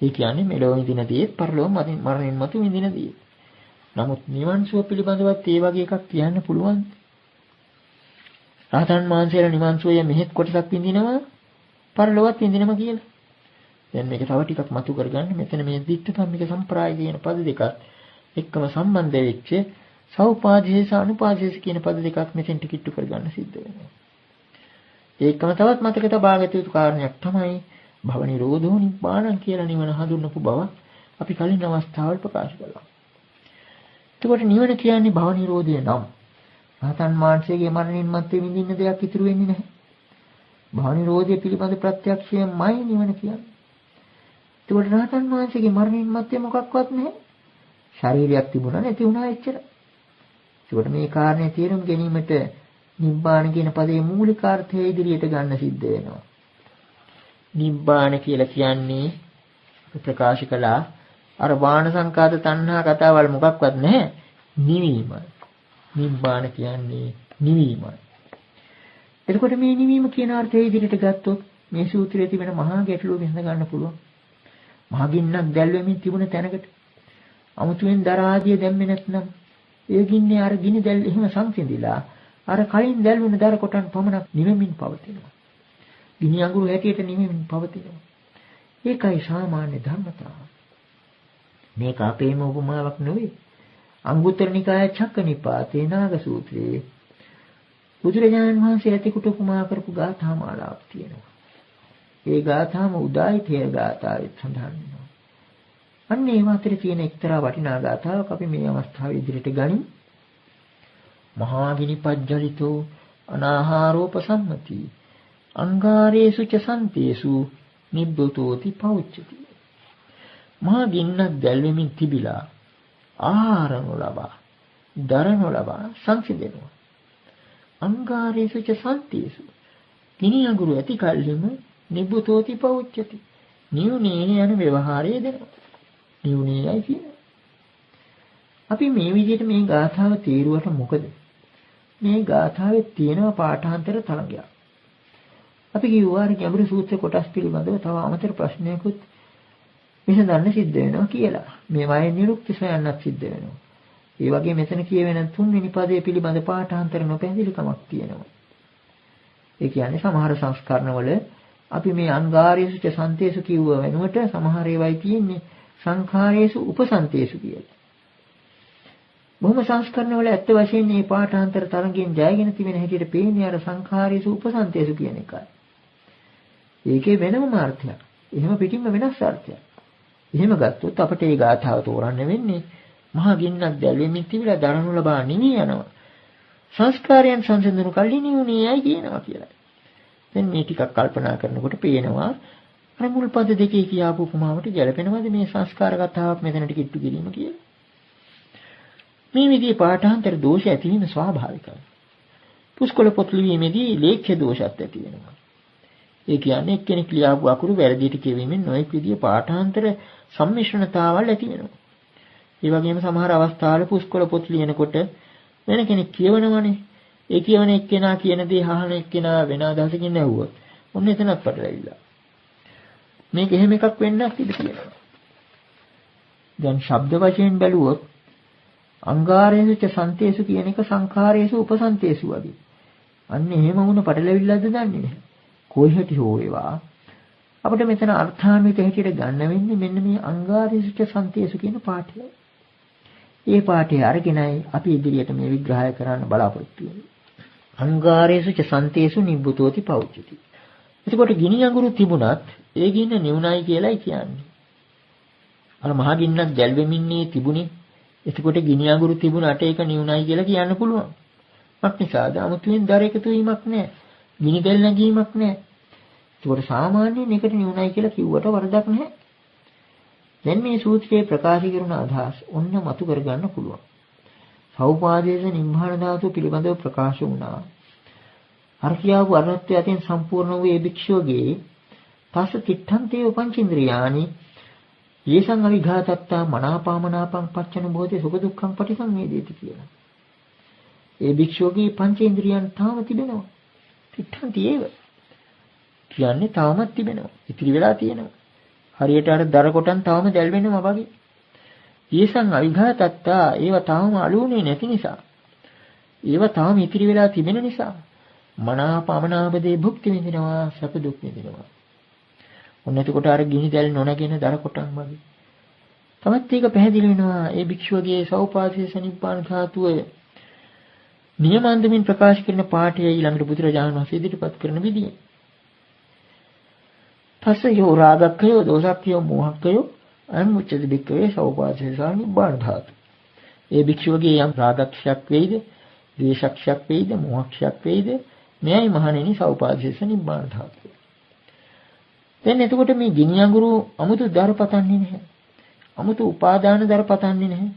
ඒ කියන්නේ මෙලොව විඳින දේත් පරලොව මරණයෙන් මතු විඳින දේත්. නමුත් නිවන් සුව පිළිබඳවත් ඒ වගේ එකක් කියන්න පුළුවන්. රහතන් වහන්සේලා නිවන් සුවය මෙහෙත් කොටසක් විඳිනවා පරලොවත් විඳිනවා කියලා. දැන් මේක තව ටිකක් මතු කරගන්න මෙතන මේ දිට්ඨ ධම්මික සම්ප්‍රාය කියන පද දෙකක් එක්කම සම්බන්ධ වෙච්ච සෞපාදේශ අනුපාදේශ කියන පද දෙකක් මෙතෙන්ට කිට්ටු කරගන්න සිද්ධ වෙනවා. ඒකම තවත් මතක තබා ගත යුතු කාරණයක් තමයි භව නිරෝධෝ නිබ්බාණං කියලා නිවන හඳුන්වපු බව අපි කලින් අවස්ථාවල ප්‍රකාශ කළා. එතකොට නිවන කියන්නේ භව නිරෝධය නම් රහතන් වහන්සේගේ මරණින් මත්තේ විඳින්න දෙයක් ඉතුරු වෙන්නේ නැහැ. භව නිරෝධය පිළිබඳ ප්‍රත්‍යක්ෂයමයි නිවන කියන්නේ. එතකොට රහතන් වහන්සේගේ මරණින් මත්තේ මොකක්වත් නැහැ. ශරීරයක් තිබුණා නැති වුණා එච්චර. ඒකට මේ කාරණේ තේරුම් ගැනීමට නිබ්බාන කියන පදයේ මූලිකාර්ථය ඉදිරියට ගන්න සිද්ධ වෙනවා. නිබ්බාන කියලා කියන්නේ ප්‍රකාශ කළා අර වාණ සංකාත තණ්හා කතාවල් මොකක්වත් නැහැ. නිවීමයි. නිබ්බාන කියන්නේ නිවීමයි. එතකොට මේ නිවීම කියන අර්ථය ඉදිරියට ගත්තොත් මේ සූත්‍රයේ තිබෙන මහා ගැටලුව විසඳ ගන්න පුළුවන්. මහා ගින්නක් දැල්වෙමින් තිබුණ තැනකට අමුතුවෙන් දරාදිය දැම්මේ නැත්නම් ඒ ගින්නේ අර ගිනි දැල් එහෙම සංසිඳිලා අර කලින් දැල්වෙන දර කොටන් පමණක් නිවෙමින් පවතිනවා. ගිනි අඟුරු හැටියට නිවෙමින් පවතිනවා. ඒකයි සාමාන්‍ය ධර්මතාව. මේක අපේම උපමාවක් නෙවෙයි. අංගුත්තර නිකාය චක්කනිපාතේ නාග සූත්‍රයේ බුදුරජාණන් වහන්සේ ඇතිකුට උපමා කරපු ගාථා මාලාවක් තියෙනවා. ඒ ගාථාම උදායි තේ ගාථාවෙත් සඳහන් වෙනවා. අන්න ඒ අතරේ තියෙන එක්තරා වටිනා ගාථාවක් අපි මේ අවස්ථාවේ ඉදිරියට ගනිමු. මහා ගිනිපජ්ජලිතෝ අනාහාරෝපසම්මති අංගාරේසු ච සන්තේසු නිබ්බතෝති පෞච්චති. මහා ගින්නක් දැල්වෙමින් තිබිලා ආහාර නොලබා දර නොලබා සංසිඳෙනවා. අංගාරේසු ච සන්තේසු. ගිනි අඟුරු ඇති කල්හිම නිබ්බුතෝති පෞච්චති. නියුනේ යන ව්‍යවහාරය දෙනවා. නියුනේයි කියන්නේ. අපි මේ විදිහට මේ ගාථාව තේරුවට මොකද? මේ ගාථාවේ තියෙන පාඨාන්තර තරගයක්. අපි කිව්වා ගැඹුරු සූත්‍ර කොටස් පිළිබඳව තව අමතර ප්‍රශ්නයකුත් විසඳන්න සිද්ධ වෙනවා කියලා. මේ වගේ නිරුක්ති සොයන්නත් සිද්ධ වෙනවා. ඒ වගේ මෙතන කියවෙන තුන්වෙනි පදයේ පිළිබඳ පාඨාන්තර නොපැහැදිලිකමක් තියෙනවා. ඒ කියන්නේ සමහර සංස්කරණවල අපි මේ අංගාරේසු ච සන්තේසු කිව්ව වෙනුවට සමහර ඒවායි තියෙන්නේ සංඛාරේසු උපසන්තේසු කියලා. බොහොම සංස්කරණවල ඇත්ත වශයෙන් මේ පාඨාන්තර තරඟෙන් ජයගෙන තිබෙන හැටියට පේන්නේ අර සංඛාරේසු උපසන්තේසු කියන එකයි. ඒකේ වෙනම අර්ථයක්. එහෙම පිටින්ම වෙනස් අර්ථයක්. එහෙම ගත්තොත් අපිට මේ ගාථාව තෝරන්න වෙන්නේ මහා ගින්නක් දැල්වෙමින් තිබිලා දරනු ලබා නිවි යනවා. සංස්කාරයන් සංසිඳුණු කල්ලි නිවුණේයි කියනවා කියලා. දැන් මේ ටිකක් කල්පනා කරනකොට පේනවා අර මුල් පද දෙකේ කියාපු උපමාවට ගැලපෙනවද මේ සංස්කාර කතාවක් මෙතනට කිට්ටු කිරීම කියලා. මේ විදිහේ පාඨාන්තර දෝෂ ඇතිවීම ස්වාභාවිකයි. පුස්කොළ පොත් ලිවීමේදී ලේඛ්‍ය දෝෂත් ඇති වෙනවා. ඒ කියන්නේ එක්කෙනෙක් ලියාපු අකුරු වැරදියට කියවීමෙන් නොයෙක් විදිහේ පාඨාන්තර සම්මිශ්‍රණතාවල් ඇති වෙනවා. ඒ වගේම සමහර අවස්ථාවල පුස්කොළ පොත් ලියනකොට වෙන කෙනෙක් කියවනවනේ. ඒ කියවන එක්කෙනා කියන දේ අහන එක්කෙනා වෙන අදහසකින් ඇහුවොත් ඔන්න එතනත් පටලැවිලා. මේක එහෙම එකක් වෙන්නත් ඉඩ තියෙනවා. දැන් ශබ්ද වශයෙන් බැලුවොත් අංගාරේසු ච සන්තේසු කියන එක සංඛාරේසු උපසන්තේසු වගේ. අන්න එහෙම වුණ පටලැවිල්ලක්ද දන්නේ නැහැ. කොයි හැටි හෝ ඒවා අපිට මෙතන අර්ථාන්විත හැටියට ගන්න වෙන්නේ මෙන්න මේ අංගාරේසු ච සන්තේසු කියන පාඨය. ඒ පාඨය අරගෙනයි අපි ඉදිරියට මේ විග්‍රහය කරන්න බලාපොරොත්තු වෙන්නේ. අංගාරේසු ච සන්තේසු නිබ්බුතෝති පෞච්චති. එතකොට ගිනි අඟුරු තිබුණත් ඒ ගින්න නිවුණයි කියලායි කියන්නේ. අර මහ ගින්නක් දැල්වෙමින්නේ තිබුණේ. එතකොට ගිනි අඟුරු තිබුණාට ඒක නිවුණයි කියලා කියන්න පුළුවන්. මක් නිසාද? 아무තුවෙන් දර එකතු වීමක් නැහැ. ගිනි දැල් නැගීමක් නැහැ. ඒකට සාමාන්‍යයෙන් එකට නිවුණයි කියලා කිව්වට වරදක් නැහැ. දැන් මේ සූත්‍රයේ ප්‍රකාශ කරන අදහස් ඔන්න මතු කරගන්න පුළුවන්. සෞපාදේශ නිම්හාන ධාතුව පිළිබඳව ප්‍රකාශ වුණා. අර කියාපු අරහත්ත්වය අතින් සම්පූර්ණ වූ ඒ භික්ෂුවගේ තස්ස තිත්තන්තේ උපංචින්ද්‍රියානි යේසං අවිඝාතත්තා මනාපාමනාපං පච්චන බෝධි සුඛ දුක්ඛං පටිසංවේදේති කියලා. ඒ භික්ෂුවගේ පංචේන්ද්‍රියන් තාම තිබෙනවා. තිත්තන්ති ඒව. කියන්නේ තාමත් තිබෙනවා. ඉතිරි වෙලා තියෙනවා. හරියට අර දර කොටන් තාම දැල් වෙනවා වගේ. යේසං අවිඝාතත්තා ඒව තාම අලුුනේ නැති නිසා. ඒව තාම ඉතිරි වෙලා තිබෙන නිසා මනාපමනාපදේ භුක්ති විඳිනවා සැප දුක් විඳිනවා. ඔන්න එතකොට අර ගිනි දැල් නොනගෙන දර කොටන් වගේ. තමත් ඒක පැහැදිලි වෙනවා ඒ භික්ෂුවගේ සෞපාදේශ නිබ්බාන ධාතුව නියමාන්දමින් ප්‍රකාශ කරන පාඨය ඊළඟට බුදුරජාණන් වහන්සේ ඉදිරිපත් කරන විදිය. පස්සයෝ රාගක්ඛයෝ දෝසක්ඛයෝ මෝහක්ඛයෝ අනුච්චති භික්ඛවේ සෞපාදේශ නිබ්බාන ධාතු. ඒ භික්ෂුවගේ යම් රාගක්ෂයක් වේද, ද්වේෂක්ෂයක් වේද, මෝහක්ෂයක් වේද මෙයයි මහණෙනි සෞපාදේශ නිබ්බාන ධාතුව. දැන් එතකොට මේ ගිනි අඟුරු 아무තු දර පතන්නේ නැහැ. 아무තු උපාදාන දර පතන්නේ නැහැ.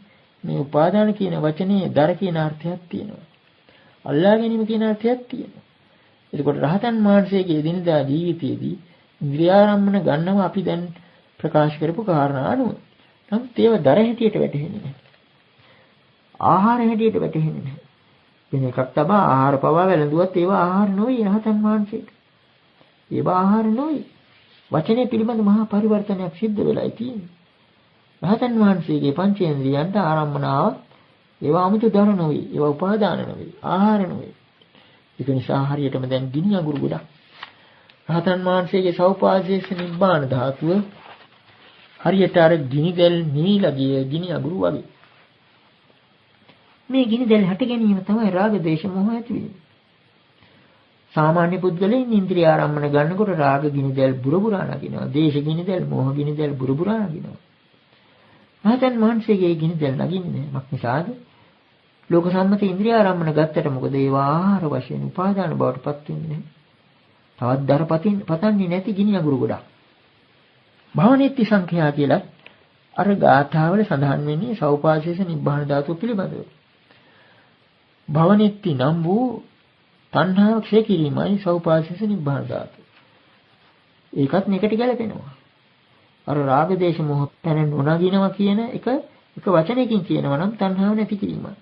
මේ උපාදාන කියන වචනේ දර කියන අර්ථයක් තියෙනවා. අල්ලා ගැනීම කියන අර්ථයක් තියෙනවා. එතකොට රහතන් වහන්සේගේ දිනදා ජීවිතයේදී ඉන්ද්‍රියාරම්මන ගන්නව අපි දැන් ප්‍රකාශ කරපු කාරණා අනුව. නමුත් ඒව දර හැටියට වැටහෙන්නේ නැහැ. ආහාර හැටියට වැටහෙන්නේ නැහැ. වෙන එකක් තබා ආහාර පවා වැළඳුවත් ඒවා ආහාර නොවේ රහතන් වහන්සේට. ඒවා ආහාර නොවේ. වචනේ පිළිබඳ මහා පරිවර්තනයක් සිද්ධ වෙලා තියෙන්නේ. රහතන් වහන්සේගේ පංචේන්ද්‍රියන්ට ආරම්මනාව ඒවා 아무තු දර නොවේ. ඒවා උපාදාන නොවේ. ආහාර නොවේ. ඒක නිසා හරියටම දැන් ගිනි අඟුරු ගොඩක්. රහතන් වහන්සේගේ සෞපාදේශ නිබ්බාන ධාතුව හරියට අර ගිනි දැල් නිවිලා ගිය ගිනි අඟුරු වගේ. මේ ගිනි දැල් හට ගැනීම තමයි රාග දේශ මොහ ඇතිවීම. සාමාන්‍ය පුද්ගලයන් ඉන්ද්‍රිය ආරම්මන ගන්නකොට රාග ගිනි දැල් බුරබුරා නගිනවා. දේශ ගිනි දැල්, මෝහ ගිනි දැල් බුරබුරා නගිනවා. රහතන් වහන්සේගේ ගිනි දැල් නගින්නේ මක් නිසාද? ලෝක සම්මත ඉන්ද්‍රිය ආරම්මන ගත්තට මොකද ඒවා ආහාර වශයෙන් උපාදාන බවට පත් වෙන්නේ නැහැ. තවත් දර පතන්නේ නැති ගිනි අඟුරු ගොඩක්. භවනිත්‍ය සංඛ්‍යා කියලා අර ගාථාවල සඳහන් වෙන්නේ සෞපාදේශ නිබ්බාන ධාතුව පිළිබඳව. භවනිත්‍ය නම් වූ තණ්හාව ක්ෂය කිරීමයි සෞපාසීස නිබ්බාන ධාතුව. ඒකත් මේකට ගැලපෙනවා. අර රාග දේශ මොහ පැන නොනගිනවා කියන එක වචනයකින් කියනවා නම් තණ්හාව නැති කිරීමයි.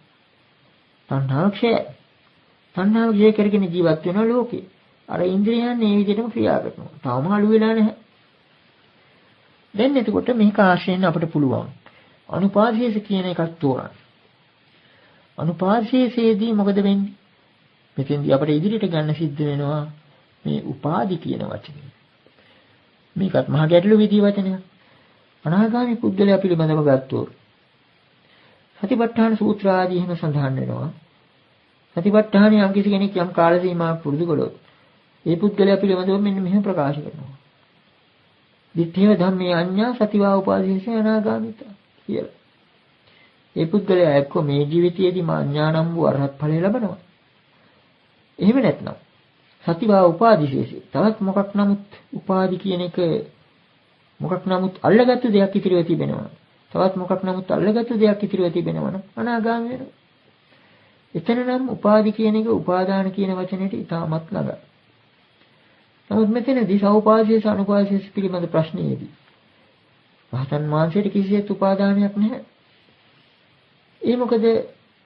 තණ්හාව ක්ෂයයි. තණ්හාව ක්ෂය කරගෙන ජීවත් වෙන ලෝකේ. අර ඉන්ද්‍රියයන් මේ විදිහටම ක්‍රියා කරනවා. තාම අලු වෙලා නැහැ. දැන් එතකොට මේක ආශ්‍රයෙන් අපිට පුළුවන් අනුපාදේශ කියන එකක් තෝරන්න. අනුපාදේශයේදී මොකද වෙන්නේ? මෙතෙන්දී අපිට ඉදිරියට ගන්න සිද්ධ වෙනවා මේ උපාදි කියන වචනේ. මේකත් මහා ගැටළු විදිය වචනයක්. අනාගාමී පුද්ගලයා පිළිබඳව ගත්තොත් සතිපට්ඨාන සූත්‍ර ආදී එහෙම සඳහන් වෙනවා. සතිපට්ඨානය යම් කිසි කෙනෙක් යම් කාල සීමාවක් පුරුදු කළොත් ඒ පුද්ගලයා පිළිබඳව මෙන්න මෙහෙම ප්‍රකාශ කරනවා. දිත්තේව ධම්මේ අඤ්ඤා සතිවා උපාදීසේ අනාගාමිතා කියලා. ඒ පුද්ගලයා එක්ක මේ ජීවිතයේදී අඥානම් වූ අරහත් ඵලය ලබනවා. එහෙම නැත්නම් සතිවා උපාදීසේසි තවත් මොකක් නමුත් උපාදි කියන එක මොකක් නමුත් අල්ලගත්තු දෙයක් ඉතිරිව තිබෙනවා. තවත් මොකක් නමුත් අල්ලගත්තු දෙයක් ඉතිරිව තිබෙනවා අනාගාමී වෙනවා. එතන නම් උපාදි කියන එක උපාදාන කියන වචනයට ඉතාමත් ළඟයි. නමුත් මෙතනදී සෞපාදීස අනුපාදීස පිළිබඳ ප්‍රශ්නයේදී රහතන් වහන්සේට කිසිසේත් උපාදානයක් නැහැ. ඒ මොකද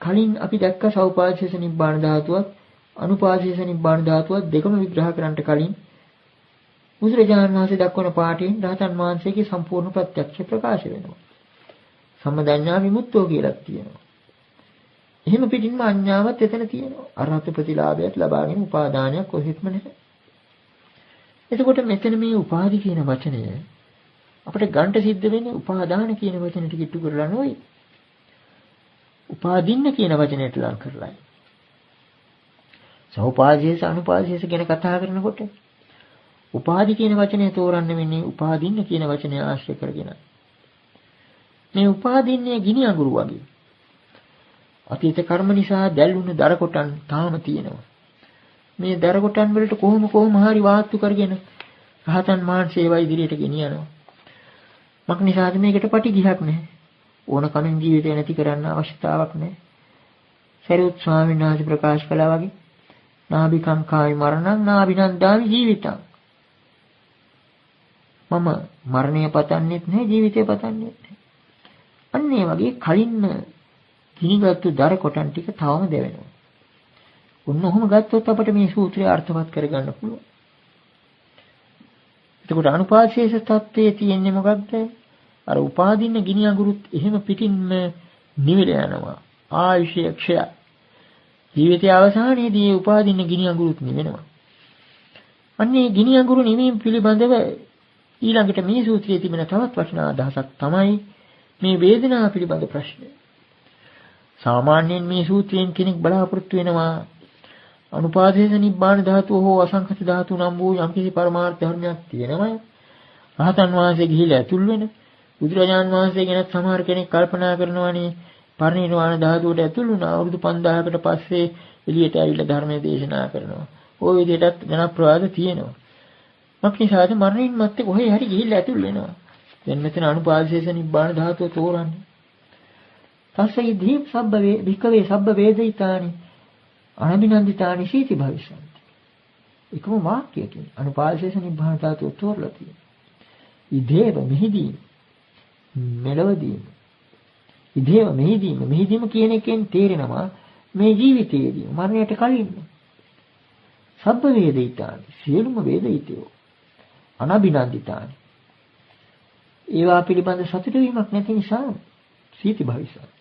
කලින් අපි දැක්ක සෞපාදීස නිබ්බාන ධාතුවත් අනුපාදීස නිබ්බාන ධාතුවත් දෙකම විග්‍රහ කරන්නට කලින් බුදුරජාණන් වහන්සේ දක්වන පාඨයෙන් රහතන් වහන්සේගේ සම්පූර්ණ ප්‍රත්‍යක්ෂ ප්‍රකාශ වෙනවා. සම්මදඤ්ඤා විමුක්තෝ කියලා තියෙනවා. එහෙම පිටින්ම අඥාවත් එතන තියෙනවා. අරහත් ප්‍රතිලාභයත් ලබාගෙන උපාදානයක් කොහෙත්ම නැහැ. එතකොට මෙතන මේ උපාදි කියන වචනය අපිට ගන්න සිද්ධ වෙන්නේ උපාදාන කියන වචනෙට කිට්ටු කරලා නෙවෙයි. උපාදින්න කියන වචනයට ලං කරලායි. සෞපාදීස අනුපාදීස ගැන කතා කරනකොට උපාදි කියන වචනේ තෝරන්න වෙන්නේ උපාදින්න කියන වචනය ආශ්‍රය කරගෙන. මේ උපාදින්නේ ගිනි අඟුරු වගේ. අතීත කර්ම නිසා දැල්ුණු දර කොටන් තාම තියෙනවා. මේ දර කොටන් වලට කොහොම හරි වාත්තු කරගෙන රහතන් වහන්සේව ඉදිරියට ගෙනියනවා. මක් නිසාද මේකට පටිඝයක් නැහැ. ඕන කමින් ජීවිතය නැති කරන්න අවශ්‍යතාවක් නැහැ. සරියුත් ස්වාමීන් වහන්සේ ප්‍රකාශ කළා වගේ නාභිකං කායි මරණං නාභිනන්දාමි ජීවිතං. මම මරණය පතන්නෙත් නැහැ ජීවිතය පතන්නෙත් නැහැ. අන්න ඒ වගේ කලින්ම ගිනිගත්තු දර කොටන් ටික තවම දෙවෙනවා. ඔන්න ඔහොම ගත්තොත් අපිට මේ සූත්‍රය අර්ථවත් කරගන්න පුළුවන්. එතකොට අනුපාදේශ තත්ත්වයේ තියෙන්නේ මොකක්ද? අර උපාදින්න ගිනි අඟුරුත් එහෙම පිටින්ම නිවිල යනවා. ආයුෂය ක්ෂය. ජීවිතයේ අවසානයේදී උපාදින්න ගිනි අඟුරුත් නිවෙනවා. අන්නේ ගිනි අඟුරු නිවීම පිළිබඳව ඊළඟට මේ සූත්‍රයේ තිබෙන තවත් වටිනා අදහසක් තමයි මේ වේදනාව පිළිබඳ ප්‍රශ්නය. සාමාන්‍යයෙන් මේ සූත්‍රයෙන් කෙනෙක් බලාපොරොත්තු වෙනවා අනුපාදේශ නිබ්බාන ධාතුව හෝ අසංඛත ධාතු නම් වූ යම්කිසි පරමාර්ථ ධර්මයක් තියෙනවා. රහතන් වහන්සේ ගිහිලා ඇතුල් වෙන බුදුරජාණන් වහන්සේ ගැන සමහර කෙනෙක් කල්පනා කරනවානේ පරිනිර්වාණ ධාතුවට ඇතුල් වුණා අවුරුදු 5000කට පස්සේ එළියට ඇවිල්ලා ධර්මයේ දේශනා කරනවා. ওই විදිහටත් ජනප්‍රවාද තියෙනවා. මක්නිසාද මරණින් මත්තේ කොහේ හරි ගිහිල්ලා ඇතුල් වෙනවා. දැන් මෙතන අනුපාදේශ නිබ්බාන ධාතුව තෝරන්නේ. තස්සේ දීප් සබ්බ විකවේ සබ්බ වේදිතානි අනබිනන්දිතානි සීති භවිෂන්ති. එකම වාක්‍යයකින් අනුපාදේශ නිබ්බාන ධාතුව තෝරලා තියෙනවා. ඉදේව මෙහිදී මෙලවදීම ඉදේව මෙහිදීම කියන එකෙන් තේරෙනවා මේ ජීවිතයේදී මරණයට කලින් සබ්බ වේදිතානි සියලුම වේදිතයෝ අනබිනන්දිතානි ඒවා පිළිබඳ සතුට වීමක් නැති නිසා සීති භවිෂන්ති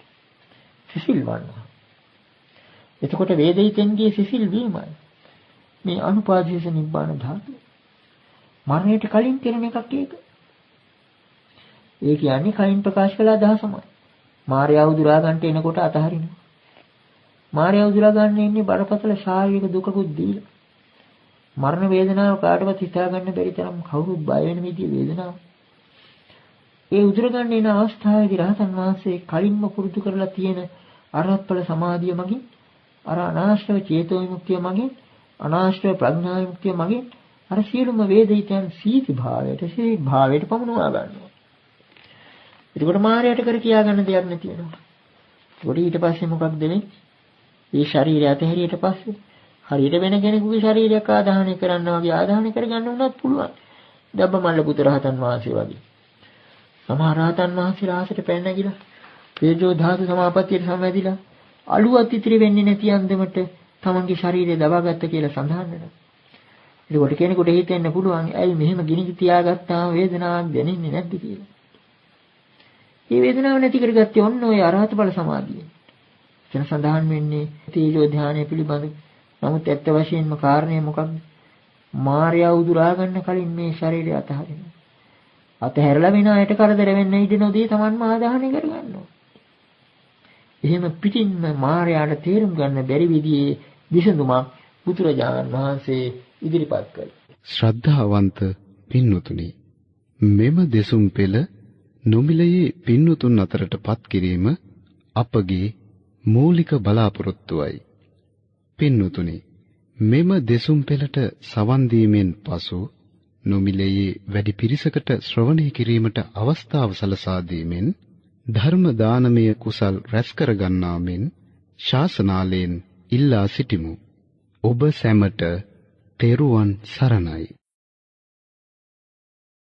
සිසිල් වන්නවා. එතකොට වේදිතෙන්ගේ සිසිල් වීමයි මේ අනුපාදේශ නිබ්බාන ධාතුව. මරණයට කලින් කෙරෙන එකක් ඒක. ඒ කියන්නේ කලින් ප්‍රකාශ කළ අදහසමයි. මායාව උදුරා ගන්නට එනකොට අතහරිනවා. මායාව උදුරා ගන්න ඉන්නේ බරපතල ශාරීරික දුකකුත් දීලා. මරණ වේදනාව කාටවත් හිතා ගන්න බැරි තරම් කවුරුත් බය වෙන විදිහේ වේදනාවක්. ඒ උදුර ගන්න එන අවස්ථාවේදී රහතන් වහන්සේ කලින්ම පුරුදු කරලා තියෙන අරහත්ඵල සමාධිය මගින් අර අනාශ්‍රව චේතෝ විමුක්තිය මගින් අනාශ්‍රව ප්‍රඥා විමුක්තිය මගින් අර සියලුම වේදිතයන් සීති භාවයට පමුණවා ගන්නවා. ඒකට මායයට කර කියා ගන්න දෙයක් නැති වෙනවා. ඒකට ඊට පස්සේ මොකක්ද වෙන්නේ? මේ ශරීරය අතහැරියට පස්සේ හරියට වෙන කෙනෙකුගේ ශරීරයක් ආදාහනය කරන්න වගේ ආදාහනය කරගන්න උනත් පුළුවන්. දබ්බමල්ල පුත රහතන් වහන්සේ වගේ. සමහර රහතන් වහන්සේලා ආසට පැන නැගිලා තේජෝ ධාතු සමාපත්තියට සමවැදිලා අලුවත් ඉතිරි වෙන්නේ නැති අන්දමට තමන්ගේ ශරීරය දබාගත්ත කියලා සඳහන් වෙනවා. ඒකට කෙනෙකුට හිතෙන්න පුළුවන් ඇයි මෙහෙම ගිනි තියාගත්තාම වේදනාවක් දැනෙන්නේ නැද්ද කියලා. මේ වේදනාව නැති කරගත්තේ ඔන්න ඔය අරහත බල සමාධියෙන්. එතන සඳහන් වෙන්නේ තීජෝ ධානය පිළිබඳ. නමුත් ඇත්ත වශයෙන්ම කාරණය මොකක්ද? මායя උදුරා ගන්න කලින් මේ ශරීරය අතහරිනවා. අතහැරලා වෙන අයට කරදර වෙන්න ඉඩ නොදී තමන්ම ආදාහනය කරගන්නවා. එහෙම පිටින්ම මායයට තේරුම් ගන්න බැරි විදිහේ විසඳුමක් බුදුරජාණන් වහන්සේ ඉදිරිපත් කළා. ශ්‍රද්ධාවන්ත පින්වතුනි, මෙම දෙසුම් පෙළ නොමිලයේ පින්වතුන් අතරටපත් කිරීම අපගේ මූලික බලාපොරොත්තුවයි. පින්වතුනි, මෙම දෙසුම් පෙළට සවන් දීමෙන් පසු නොමිලයේ වැඩි පිරිසකට ශ්‍රවණය කිරීමට අවස්ථාව සලසා දීමෙන් ධර්ම දානමය කුසල් රැස් කර ගන්නා මෙන් ශාසනාලයෙන් ඉල්ලා සිටිමු. ඔබ සැමට තෙරුවන් සරණයි.